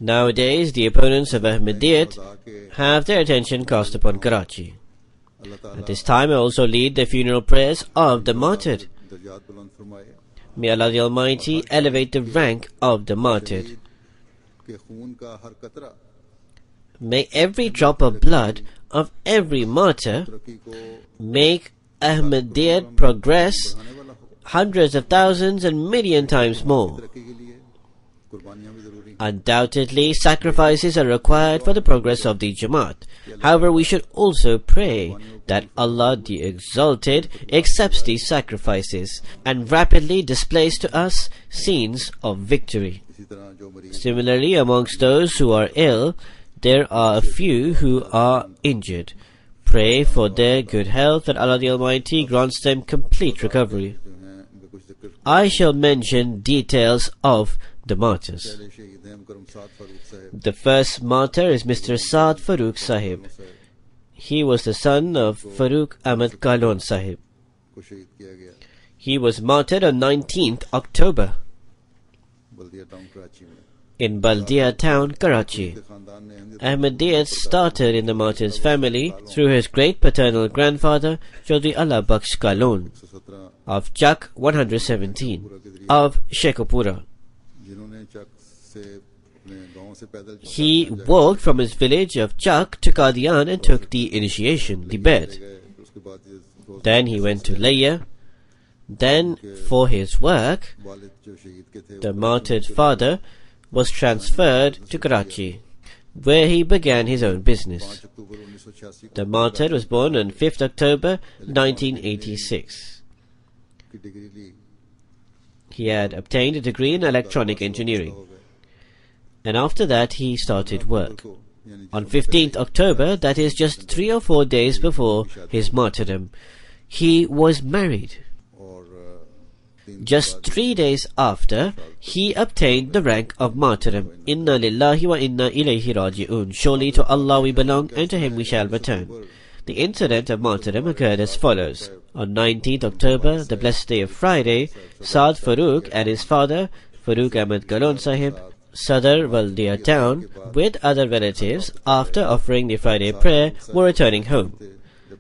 Speaker 2: Nowadays, the opponents of Ahmadiyyat have their attention cast upon Karachi.
Speaker 1: अल्लाह ताला
Speaker 2: At this time, I also lead the funeral prayers of the martyred.
Speaker 1: दर्जात बुलंद फरमाए
Speaker 2: May Allah the Almighty elevate the rank of the martyred.
Speaker 1: कि खून का हर कतरा
Speaker 2: May every drop of blood of every martyr
Speaker 1: तरक्की को
Speaker 2: make Ahmadiyyat progress
Speaker 1: बढ़ाने वाला हो.
Speaker 2: hundreds of thousands and million times more.
Speaker 1: तरक्की के लिए कुर्बानियां भी जरूरी हैं.
Speaker 2: Undoubtedly, sacrifices are required for the progress of the Jamaat. However, we should also pray that Allah the Exalted accepts these sacrifices and rapidly displays to us scenes of victory.
Speaker 1: इसी तरह जो मरीज
Speaker 2: Similarly, amongst those who are ill, there are a few who are injured. Pray for their good health that Allah the Almighty grants them complete recovery.
Speaker 1: जो हैं उनका कुछ जिक्र
Speaker 2: I shall mention details of the martyrs.
Speaker 1: पहले शहीद हैं मुकरम साद फारूक साहब
Speaker 2: The first martyr is Mr. Saad Farooq Sahib. He was the son of Farooq Ahmad Kalon Sahib.
Speaker 1: को शहीद किया गया
Speaker 2: He was martyred on 19th October
Speaker 1: Baldia town Karachi में.
Speaker 2: in Baldia town, Karachi.
Speaker 1: के खानदान ने अहमियत
Speaker 2: Ahmadiyyat started in the martyr's family through his great-paternal grandfather, Chaudhry Allah Bakhsh Kalon
Speaker 1: 117
Speaker 2: of Chak 117 of Shekhupura.
Speaker 1: जिन्होंने चक से अपने गांव से पैदल
Speaker 2: He walked from his village of Chak to Qadian and took the initiation, the bed.
Speaker 1: गए. उसके बाद ये दोस्त
Speaker 2: Then he went to Layya. Then, for his work,
Speaker 1: वालिद जो शहीद के थे
Speaker 2: the martyred father was transferred to Karachi, where he began his own
Speaker 1: 5
Speaker 2: business.
Speaker 1: अक्टूबर 1986 को
Speaker 2: The martyr was born on 5th October 1986.
Speaker 1: की डिग्री ली.
Speaker 2: He had obtained a degree in electronic engineering.
Speaker 1: हो गए.
Speaker 2: and after that he started work. On 15th October, that is just 3 or 4 days before his martyrdom, he was married. Just 3 days after, he obtained the rank of martyrdom. Inna lillahi wa inna ilayhi raji'un. Surely to Allah we belong, and to Him we shall return. The incident of martyrdom occurred as follows. On 19th October, the blessed day of Friday, Saad Farooq and his father, Farooq Ahmad Galon Sahib, Sadar Waldia town, with other relatives, after offering the Friday prayer, were returning home.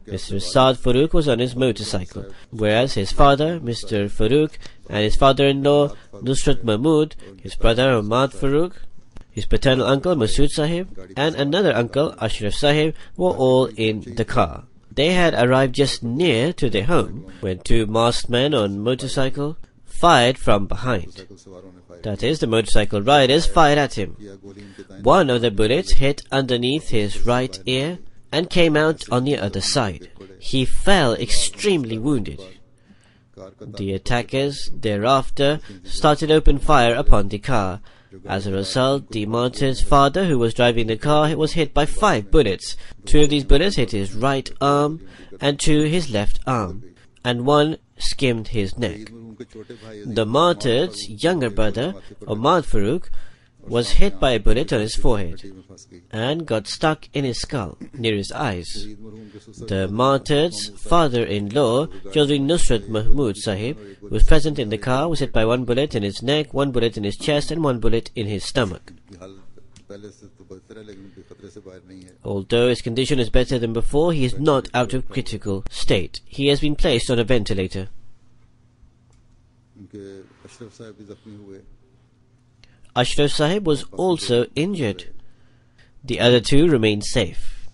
Speaker 2: Mr. Saad Farooq was on his motorcycle, whereas his father, Mr. Farooq, and his father-in-law, Nusrat Mahmud, his brother Ahmad Farooq, his paternal uncle Masood Sahib, and another uncle Ashraf Sahib were all in the car. They had arrived just near to their home when 2 masked men on motorcycle fired from behind. That is, the motorcycle riders fired at him. One of the bullets hit underneath his right ear and came out on the other side. He fell extremely wounded. The attackers thereafter started open fire upon the car. As a result, the martyr's father, who was driving the car, was hit by 5 bullets. 2 of these bullets hit his right arm and 2 his left arm, and 1 skimmed his neck. The martyr's younger brother, Ahmad Farooq, was hit by a bullet on his forehead and got stuck in his skull near his eyes. The martyr's father-in-law, Chaudhry Nusrat Mahmud Sahib, who was present in the car, was hit by 1 bullet in his neck, 1 bullet in his chest, and 1 bullet in his stomach. Although his condition is better than before, he is not out of critical state. He has been placed on a ventilator. Ashraf Sahib was also injured. The other 2 remained safe.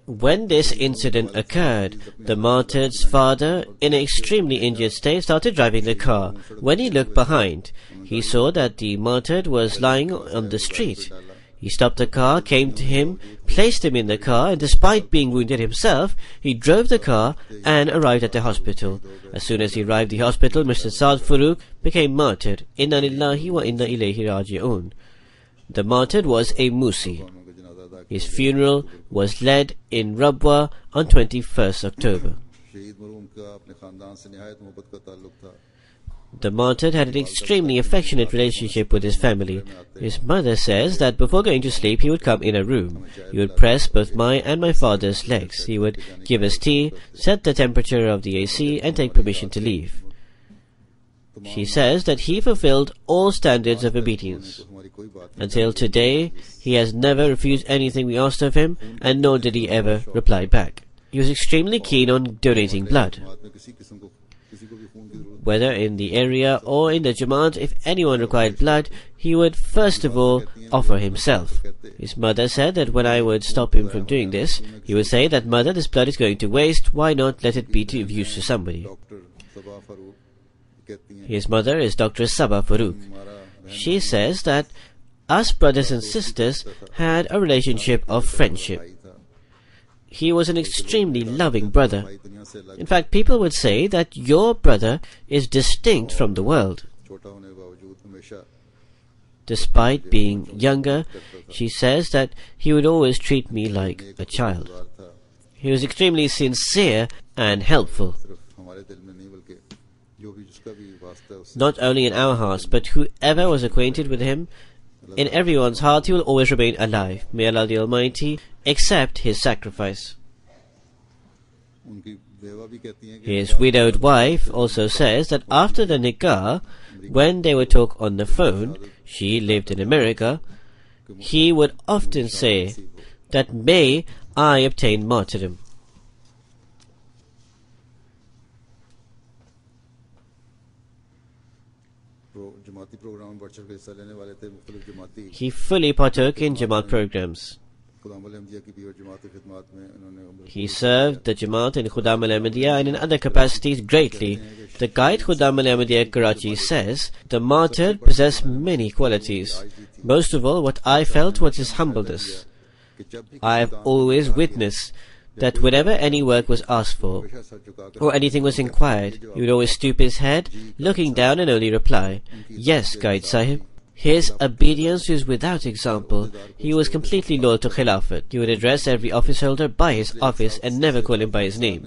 Speaker 2: When this incident occurred, the martyr's father, in an extremely injured state, started driving the car. When he looked behind, he saw that the martyr was lying on the street. He stopped the car, came to him, placed him in the car, and despite being wounded himself, he drove the car and arrived at the hospital. As soon as he arrived at the hospital, Mr. Saad Farooq became martyred. Inna lillahi wa inna ilayhi raji'un. The martyr was a Musi. His funeral was led in Rabwa on 21st October. The martyr had an extremely affectionate relationship with his family. His mother says that before going to sleep, he would come in a room. He would press both my and my father's legs. He would give us tea, set the temperature of the AC, and take permission to leave. She says that he fulfilled all standards of obedience. Until today, he has never refused anything we asked of him, and nor did he ever reply back. He was extremely keen on donating blood. Whether in the area or in the Jamaat, if anyone required blood, he would first of all offer himself. His mother said that when I would stop him from doing this, he would say that, "Mother, this blood is going to waste, why not let it be of use to somebody?" His mother is Dr. Sabah Farooq. She says that us brothers and sisters had a relationship of friendship. He was an extremely loving brother. In fact, people would say that your brother is distinct from the world. Despite being younger, she says that he would always treat me like a child. He was extremely sincere and helpful. Not only in our hearts, but whoever was acquainted with him, in everyone's heart he will always remain alive. May Allah the Almighty accept his sacrifice. His widowed wife also says that after the nikah, when they would talk on the phone, she lived in America, he would often say that, "May I obtain martyrdom." He fully partook in Jamaat programs. He served the Jamaat in Khudam al-Ahmadiyya and in other capacities greatly. The guide Khudam al-Ahmadiyya Karachi says, the martyr possessed many qualities. Most of all, what I felt was his humbleness. I have always witnessed that whenever any work was asked for, or anything was inquired, he would always stoop his head, looking down, and only reply, "Yes, Guide Sahib." His obedience is without example. He was completely loyal to Khilafat. He would address every office holder by his office and never call him by his name.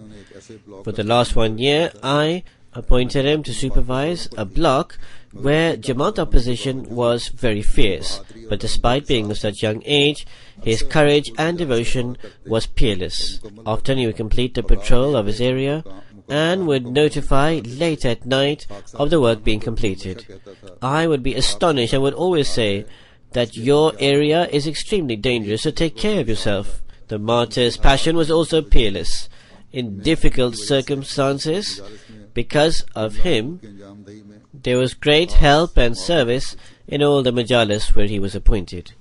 Speaker 2: For the last 1 year, I appointed him to supervise a block where Jamaat opposition was very fierce, but despite being of such young age, his courage and devotion was peerless. Often he would complete the patrol of his area and would notify late at night of the work being completed. I would be astonished and would always say that your area is extremely dangerous, so take care of yourself. The martyr's passion was also peerless. In difficult circumstances, because of him, there was great help and service in all the majalis where he was appointed.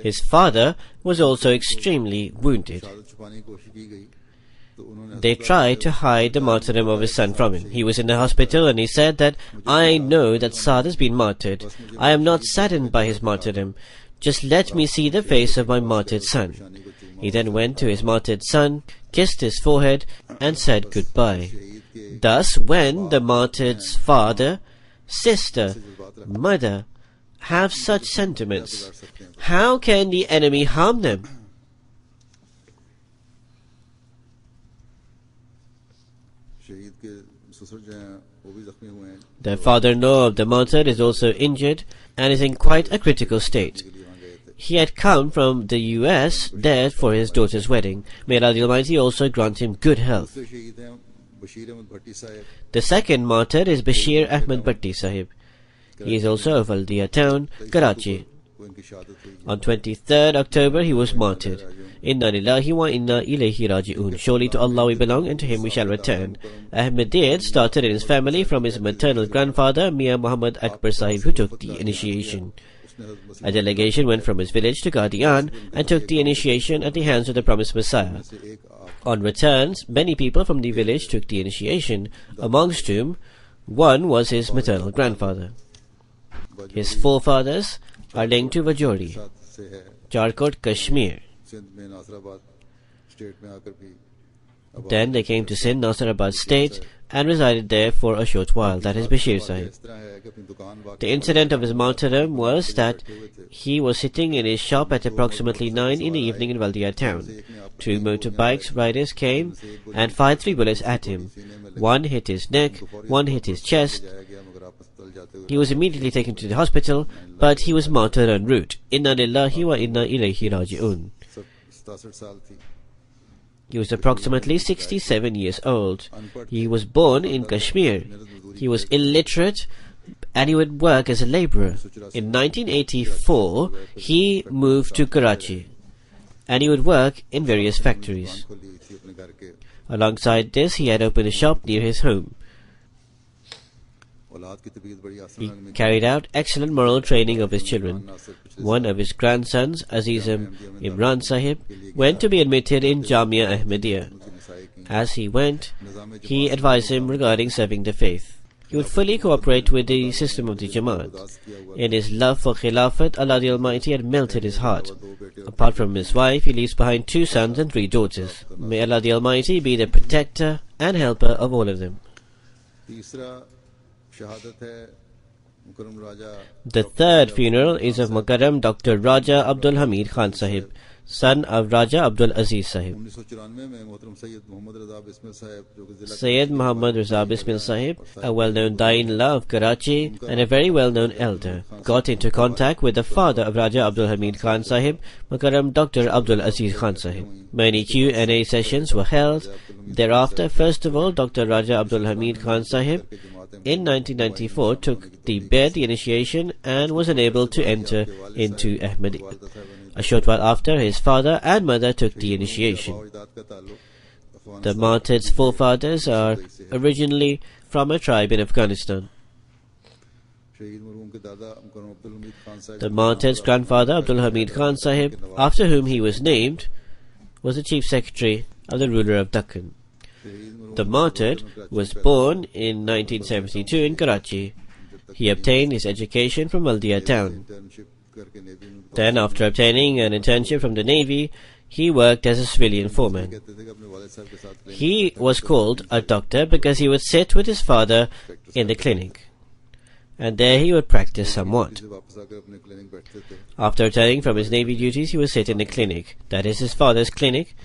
Speaker 2: His father was also extremely wounded. They tried to hide the martyrdom of his son from him. He was in the hospital and he said that, "I know that Saad has been martyred. I am not saddened by his martyrdom. Just let me see the face of my martyred son." He then went to his martyred son, kissed his forehead, and said goodbye. Thus, when the martyrd's father, sister, mother have such sentiments, how can the enemy harm them? The father-in-law of the martyr is also injured and is in quite a critical state. He had come from the US there for his daughter's wedding. May Allah the Almighty also grant him good health. The second martyr is Bashir Ahmed Bhatti Sahib. He is also of Valdia town, Karachi. On 23rd October he was martyred. Inna lillahi wa inna ilayhi raji'un. Surely to Allah we belong and to him we shall return. Ahmadiyyat started in his family from his maternal grandfather, Mian Muhammad Akbar Sahib, who took the initiation. A delegation went from his village to Qadian and took the initiation at the hands of the promised Messiah. On return, many people from the village took the initiation, amongst whom one was his maternal grandfather. His forefathers are linked to Vajori, Jharkhand, Kashmir. Then they came to Sindh, Nasirabad state, and resided there for a short while. That is Bashir Sahib. The incident of his martyrdom was that he was sitting in his shop at approximately 9 in the evening in Valdia town. 2 motorbikes riders came and fired 3 bullets at him. One hit his neck, one hit his chest. He was immediately taken to the hospital, but he was martyred en route. Inna lillahi wa inna ilayhi raji'un. He was approximately 67 years old. He was born in Kashmir. He was illiterate and he would work as a laborer. In 1984, he moved to Karachi and he would work in various factories. Alongside this, he had opened a shop near his home. He carried out excellent moral training of his children. One of his grandsons, Azizam Imran Sahib, went to be admitted in Jamia Ahmadiyya. As he went, he advised him regarding serving the faith. He would fully cooperate with the system of the Jamaat. In his love for Khilafat, Allah the Almighty had melted his heart. Apart from his wife, he leaves behind 2 sons and 3 daughters. May Allah the Almighty be the protector and helper of all of them. The third funeral is of Mukarram Dr. Raja Abdul Hamid Khan Sahib, son of Raja Abdul Aziz Sahib. Sayyid Muhammad Raza Bismil Sahib, a well-known Dain-Ullah of Karachi and a very well-known elder, got into contact with the father of Raja Abdul Hamid Khan Sahib, Mukarram Dr. Abdul Aziz Khan Sahib. Many Q&A sessions were held. Thereafter, first of all, Dr. Raja Abdul Hamid Khan Sahib in 1994 took the Baid initiation and was enabled to enter into Ahmadiyya. A short while after, his father and mother took the initiation. The martyr's forefathers are originally from a tribe in Afghanistan. The martyr's grandfather, Abdul Hamid Khan Sahib, after whom he was named, was the chief secretary of the ruler of Deccan. The martyr was born in 1972 in Karachi. He obtained his education from Valdia town.
Speaker 1: करके navy में
Speaker 2: Then, after obtaining an internship from the Navy, he worked as a civilian foreman.
Speaker 1: कहते थे कि अपने वालिद साहब के साथ clinic
Speaker 2: He was called a doctor because he would sit with his father in the clinic, and there he would practice somewhat.
Speaker 1: से वापस आकर अपने क्लिनिक बैठते थे.
Speaker 2: After returning from his Navy duties, he would sit in the clinic, that is his father's clinic.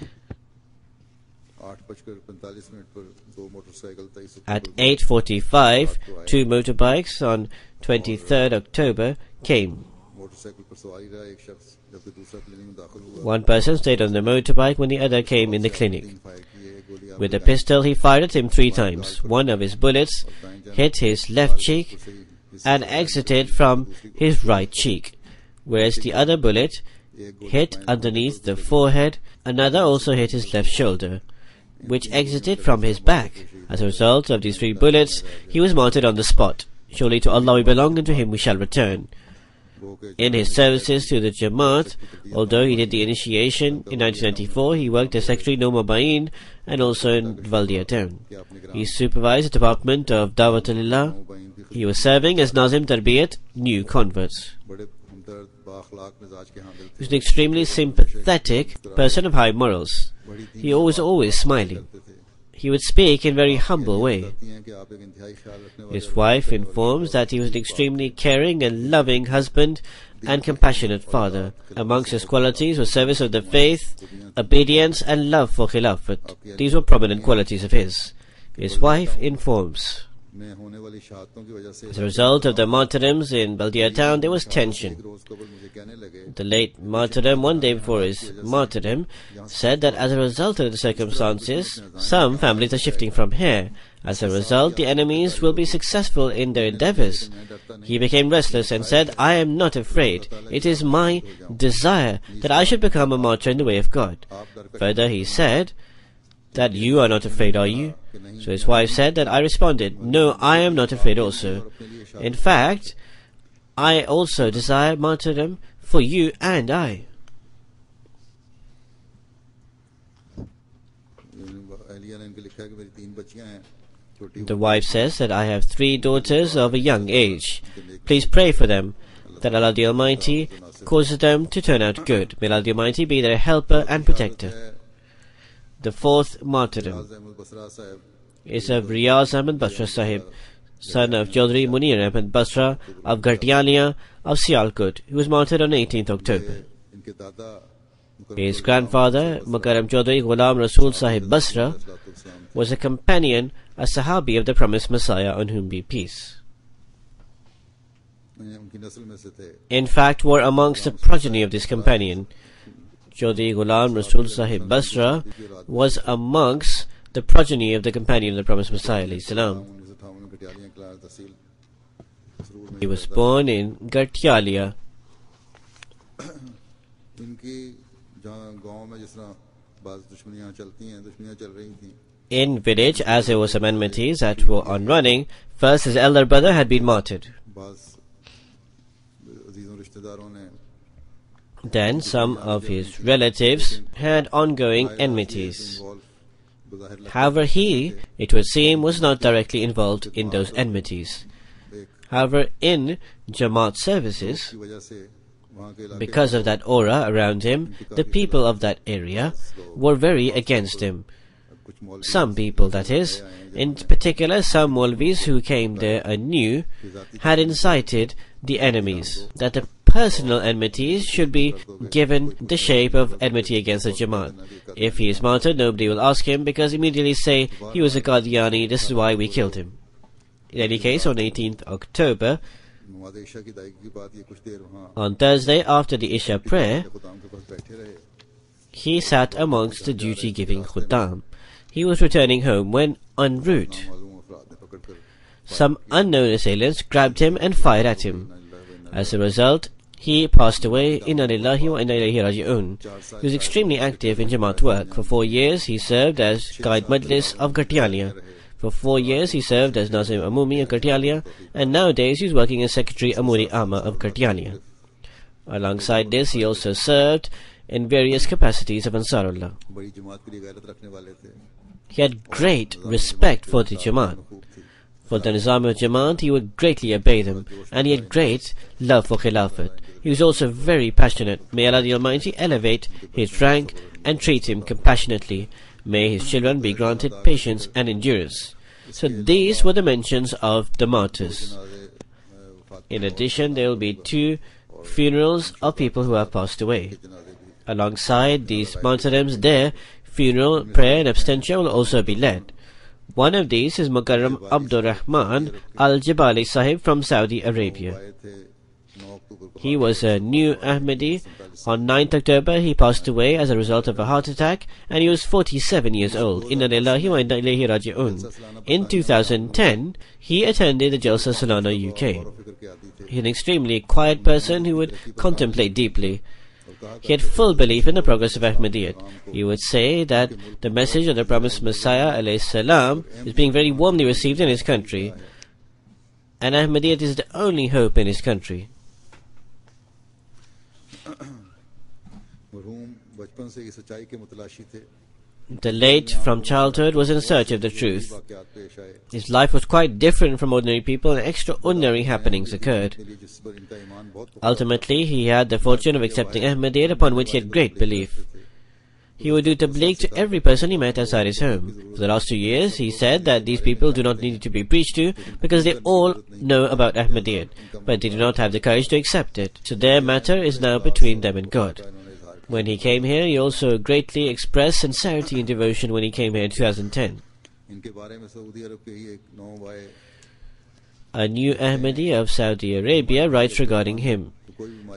Speaker 1: 8:45 पर दो motorcycle 23
Speaker 2: At 8:45, two motorbikes on 23rd October came.
Speaker 1: Motorcycle पर सवारी रहा एक शख्स, जबकि दूसरा क्लिनिक में दाखिल हुआ.
Speaker 2: One person stayed on the motorbike when the other came in the clinic.
Speaker 1: Fire किए, गोलियां
Speaker 2: With a pistol, he fired at him 3 times. One of his bullets hit his left cheek and exited from his right cheek, whereas the other bullet hit underneath the forehead. Another also hit his left shoulder, which exited from his back. As a result of these 3 bullets, he was martyred on the spot. Surely to Allah we belong, and to Him we shall return. In his services to the Jamaat, although he did the initiation in 1994, he worked as Secretary Noma Bain and also in Valdia town. He supervised the department of Dawatulillah. He was serving as Nazim Tarbiyat, new converts.
Speaker 1: बड़े हमदर्द बाअखलाक मिजाज के हामिल
Speaker 2: He was an extremely sympathetic person of high morals. He was always smiling.
Speaker 1: थे.
Speaker 2: He would speak in a very humble way.
Speaker 1: कहती हैं कि आप एक इंतहाई ख्याल रखने वाले
Speaker 2: His wife informs that he was an extremely caring and loving husband and compassionate father. Amongst his qualities were service of the faith, obedience and love for Khilafat. These were prominent qualities of his. His wife informs.
Speaker 1: में होने वाली शहादतों की वजह से
Speaker 2: As a result of the martyrdoms in Baldia town, there was tension.
Speaker 1: रोज कबल मुझे कहने लगे
Speaker 2: The late martyrdom, one day before his martyrdom, said that as a result of the circumstances, some families are shifting from here. As a result, the enemies will be successful in their endeavors. He became restless and said, I am not afraid. It is my desire that I should become a martyr in the way of God. Further, he said, that you are not afraid, are you? So his wife said that I responded, no, I am not afraid also. In fact, I also desire martyrdom for you and I.
Speaker 1: Elia ने इनके लिखा है कि मेरी 3 बच्चियां हैं. छोटी
Speaker 2: The wife says that I have 3 daughters of a young age. Please pray for them, that Allah the Almighty causes them to turn out good. May Allah the Almighty be their helper and protector. The 4th martyrdom
Speaker 1: Ahmad Basra साहब
Speaker 2: is of Riyaz Ahmed Basra Sahib, son of Chaudhry Munir Ahmed Basra of Ghartialia of Sialkot, who was martyred on 18th October.
Speaker 1: इनके दादा
Speaker 2: His grandfather, Mukarram Chaudhry Ghulam Rasul Sahib Basra, was a companion, a Sahabi of the promised Messiah, on whom be peace.
Speaker 1: उनकी नस्ल में से थे.
Speaker 2: In fact, were amongst the progeny of this companion. Chaudhry Ghulam Rasul Sahib Basra was amongst the progeny of the companion of the promised Messiah alayhi salam.
Speaker 1: 1958 में कटियालियां class तहसील सरूर में
Speaker 2: He was born in Ghartialia.
Speaker 1: इनकी जहाँ गांव में जिस तरह बाज दुश्मनियां चलती हैं, दुश्मनियां चल रही थी.
Speaker 2: In village, as there were some enmities that were on running, first his elder brother had been martyred.
Speaker 1: बाज अजीजों रिश्तेदारों ने
Speaker 2: Then some of his relatives had ongoing enmities. However, he, it would seem, was not directly involved in those enmities. However, in Jamaat services,
Speaker 1: की वजह से वहाँ के इलाके
Speaker 2: because of that aura around him, the people of that area were very against him.
Speaker 1: कुछ मौलवी
Speaker 2: Some people, that is, in particular some Maulvis who came there anew, had incited the enemies, that the personal enmities should be given the shape of enmity against the Jamaat. If he is martyred, nobody will ask him, because immediately say, he was a Qadiani, this is why we killed him. In any case, on 18th October,
Speaker 1: नमाज इशा की अदायगी के बाद ये कुछ देर वहाँ
Speaker 2: on Thursday after the Isha prayer,
Speaker 1: खुदाम के पास बैठे रहे.
Speaker 2: he sat amongst the duty-giving Khuddam. He was returning home when, en route,
Speaker 1: मालूम अफराद ने पकड़कर
Speaker 2: some unknown assailants grabbed him and fired at him. As a result, he passed away. Inna lillahi wa inna ilayhi raji'un. He was extremely active in Jamaat work. For 4 years, he served as Qaid Majlis of Ghartialia. For 4 years, he served as Nazim Amumi of Ghartialia, and nowadays he's working as Secretary Amuri Amma of Ghartialia. Alongside this, he also served in various capacities of Ansarullah.
Speaker 1: बड़ी जमात के लिए गैरत रखने वाले थे.
Speaker 2: He had great respect for the Jamaat. For the Nizam of Jamaat, he would greatly obey them, and he had great love for Khilafat. he was also very passionate. May Allah the Almighty elevate his rank and treat him compassionately. May his children be granted patience and endurance. So these were the mentions of the martyrs. In addition, there will be 2 funerals of people who have passed away. Alongside these martyrdoms, their funeral, prayer and abstention will also be led. One of these is Mukarram Abdur Rahman Al-Jabali Sahib from Saudi Arabia. He was a new Ahmadi. On 9th October, he passed away as a result of a heart attack, and he was 47 years old. Inna lillahi wa inna ilayhi raji'un. In 2010, he attended the Jalsa Salana UK. He's an extremely quiet person who would contemplate deeply. He had full belief in the progress of Ahmadiyyat. He would say that the message of the promised Messiah alayhi salam is being very warmly received in his country, and Ahmadiyyat is the only hope in his country. The late, from childhood, was in search of the truth. His life was quite different from ordinary people, and extraordinary happenings occurred. Ultimately, he had the fortune of accepting Ahmadiyyat, upon which he had great belief. He would do tabligh to every person he met outside his home. For the last 2 years, he said that these people do not need to be preached to, because they all know about Ahmadiyyat, but they do not have the courage to accept it. So their matter is now between them and God. When he came here, he also greatly expressed sincerity and devotion when he came here in 2010. A new Ahmadi of Saudi Arabia writes regarding him: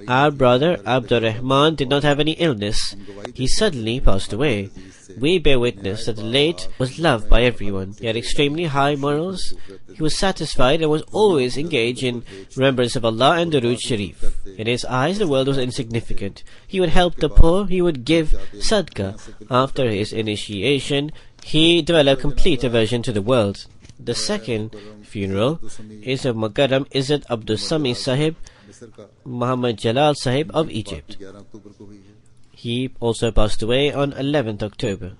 Speaker 2: our brother Abdur Rahman did not have any illness. He suddenly passed away. We bear witness that the late was loved by everyone. He had extremely high morals. He was satisfied and was always engaged in remembrance of Allah and Durood Sharif. In his eyes, the world was insignificant. He would help the poor. He would give sadaqah. After his initiation, he developed complete aversion to the world. The second funeral is of Mukarram Izzat Abdul Sami Sahib Muhammad Jalal Sahib of Egypt. He also passed away on 11th October.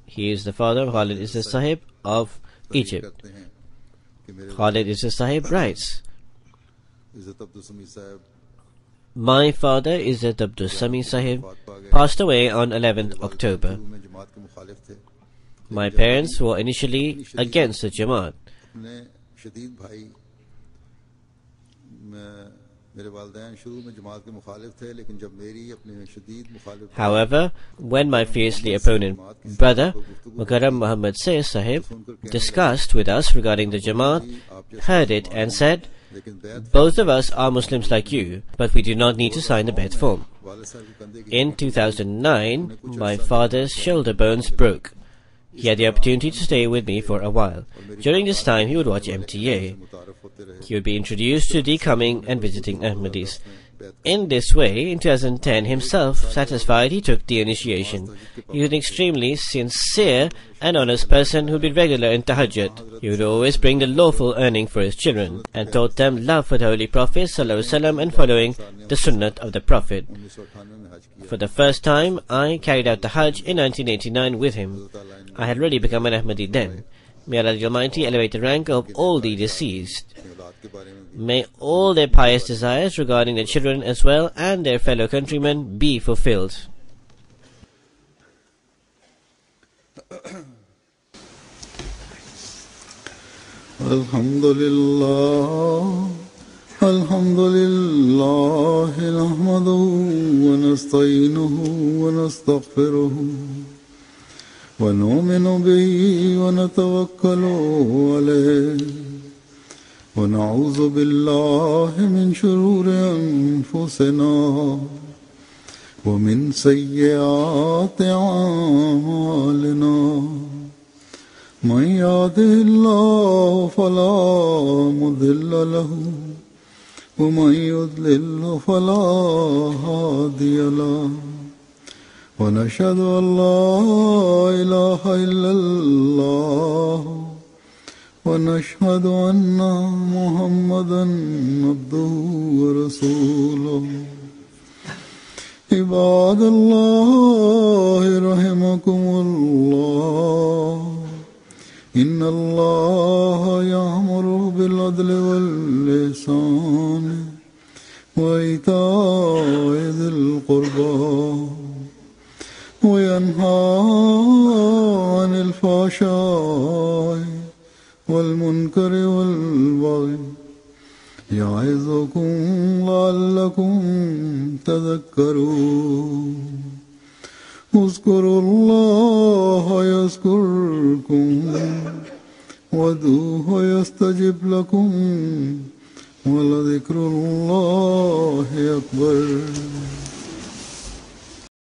Speaker 2: He is the father of Khalid Izzat Sahib of Egypt. Khalid Izzat Sahib writes: my father Izzat Abdul Sami Sahib passed away on 11th October. My parents were initially against the Jamaat. However, when my fiercely opponent brother Mukarram Muhammad Sayyid Sahib discussed with us regarding the Jamaat, heard it and said, both of us are Muslims like you, but we do not need to sign the bet form. In 2009, my father's shoulder bones broke. He had the opportunity to stay with me for a while. During this time, he would watch MTA. He would be introduced to decoming and visiting Ahmadis. In this way, in 2010, himself satisfied, he took the initiation. He was an extremely sincere and honest person who would be regular in tahajjud. He would always bring the lawful earning for his children, and taught them love for the Holy Prophet ﷺ and following the sunnat of the Prophet. For the first time, I carried out the Hajj in 1989 with him. I had already become an Ahmadi then. May Allah the Almighty elevate the rank of all the deceased. May all their pious desires regarding their children as well and their fellow countrymen be fulfilled.
Speaker 1: Alhamdulillah, Alhamdulillah, nahmaduhu wa nasta'inuhu wa nastaghfiruhu wa nu'minu bihi wa natawakkalu alayhi ونعوذ بالله من شرور أنفسنا ومن سيئات أعمالنا من يهده الله فلا مضل له ومن يضلل فلا هادي له ونشهد أن لا إله إلا الله ونشهد أن محمدًا عبده ورسوله عباد الله رحمكم الله إن الله يأمر يأمر بالعدل والإحسان وإيتاء ذي القربى وينهى عن الفحشاء والمنكر والبغي يعظكم لعلكم تذكرون اذكروا الله يذكركم وادعوه يستجب لكم ولذكر الله أكبر.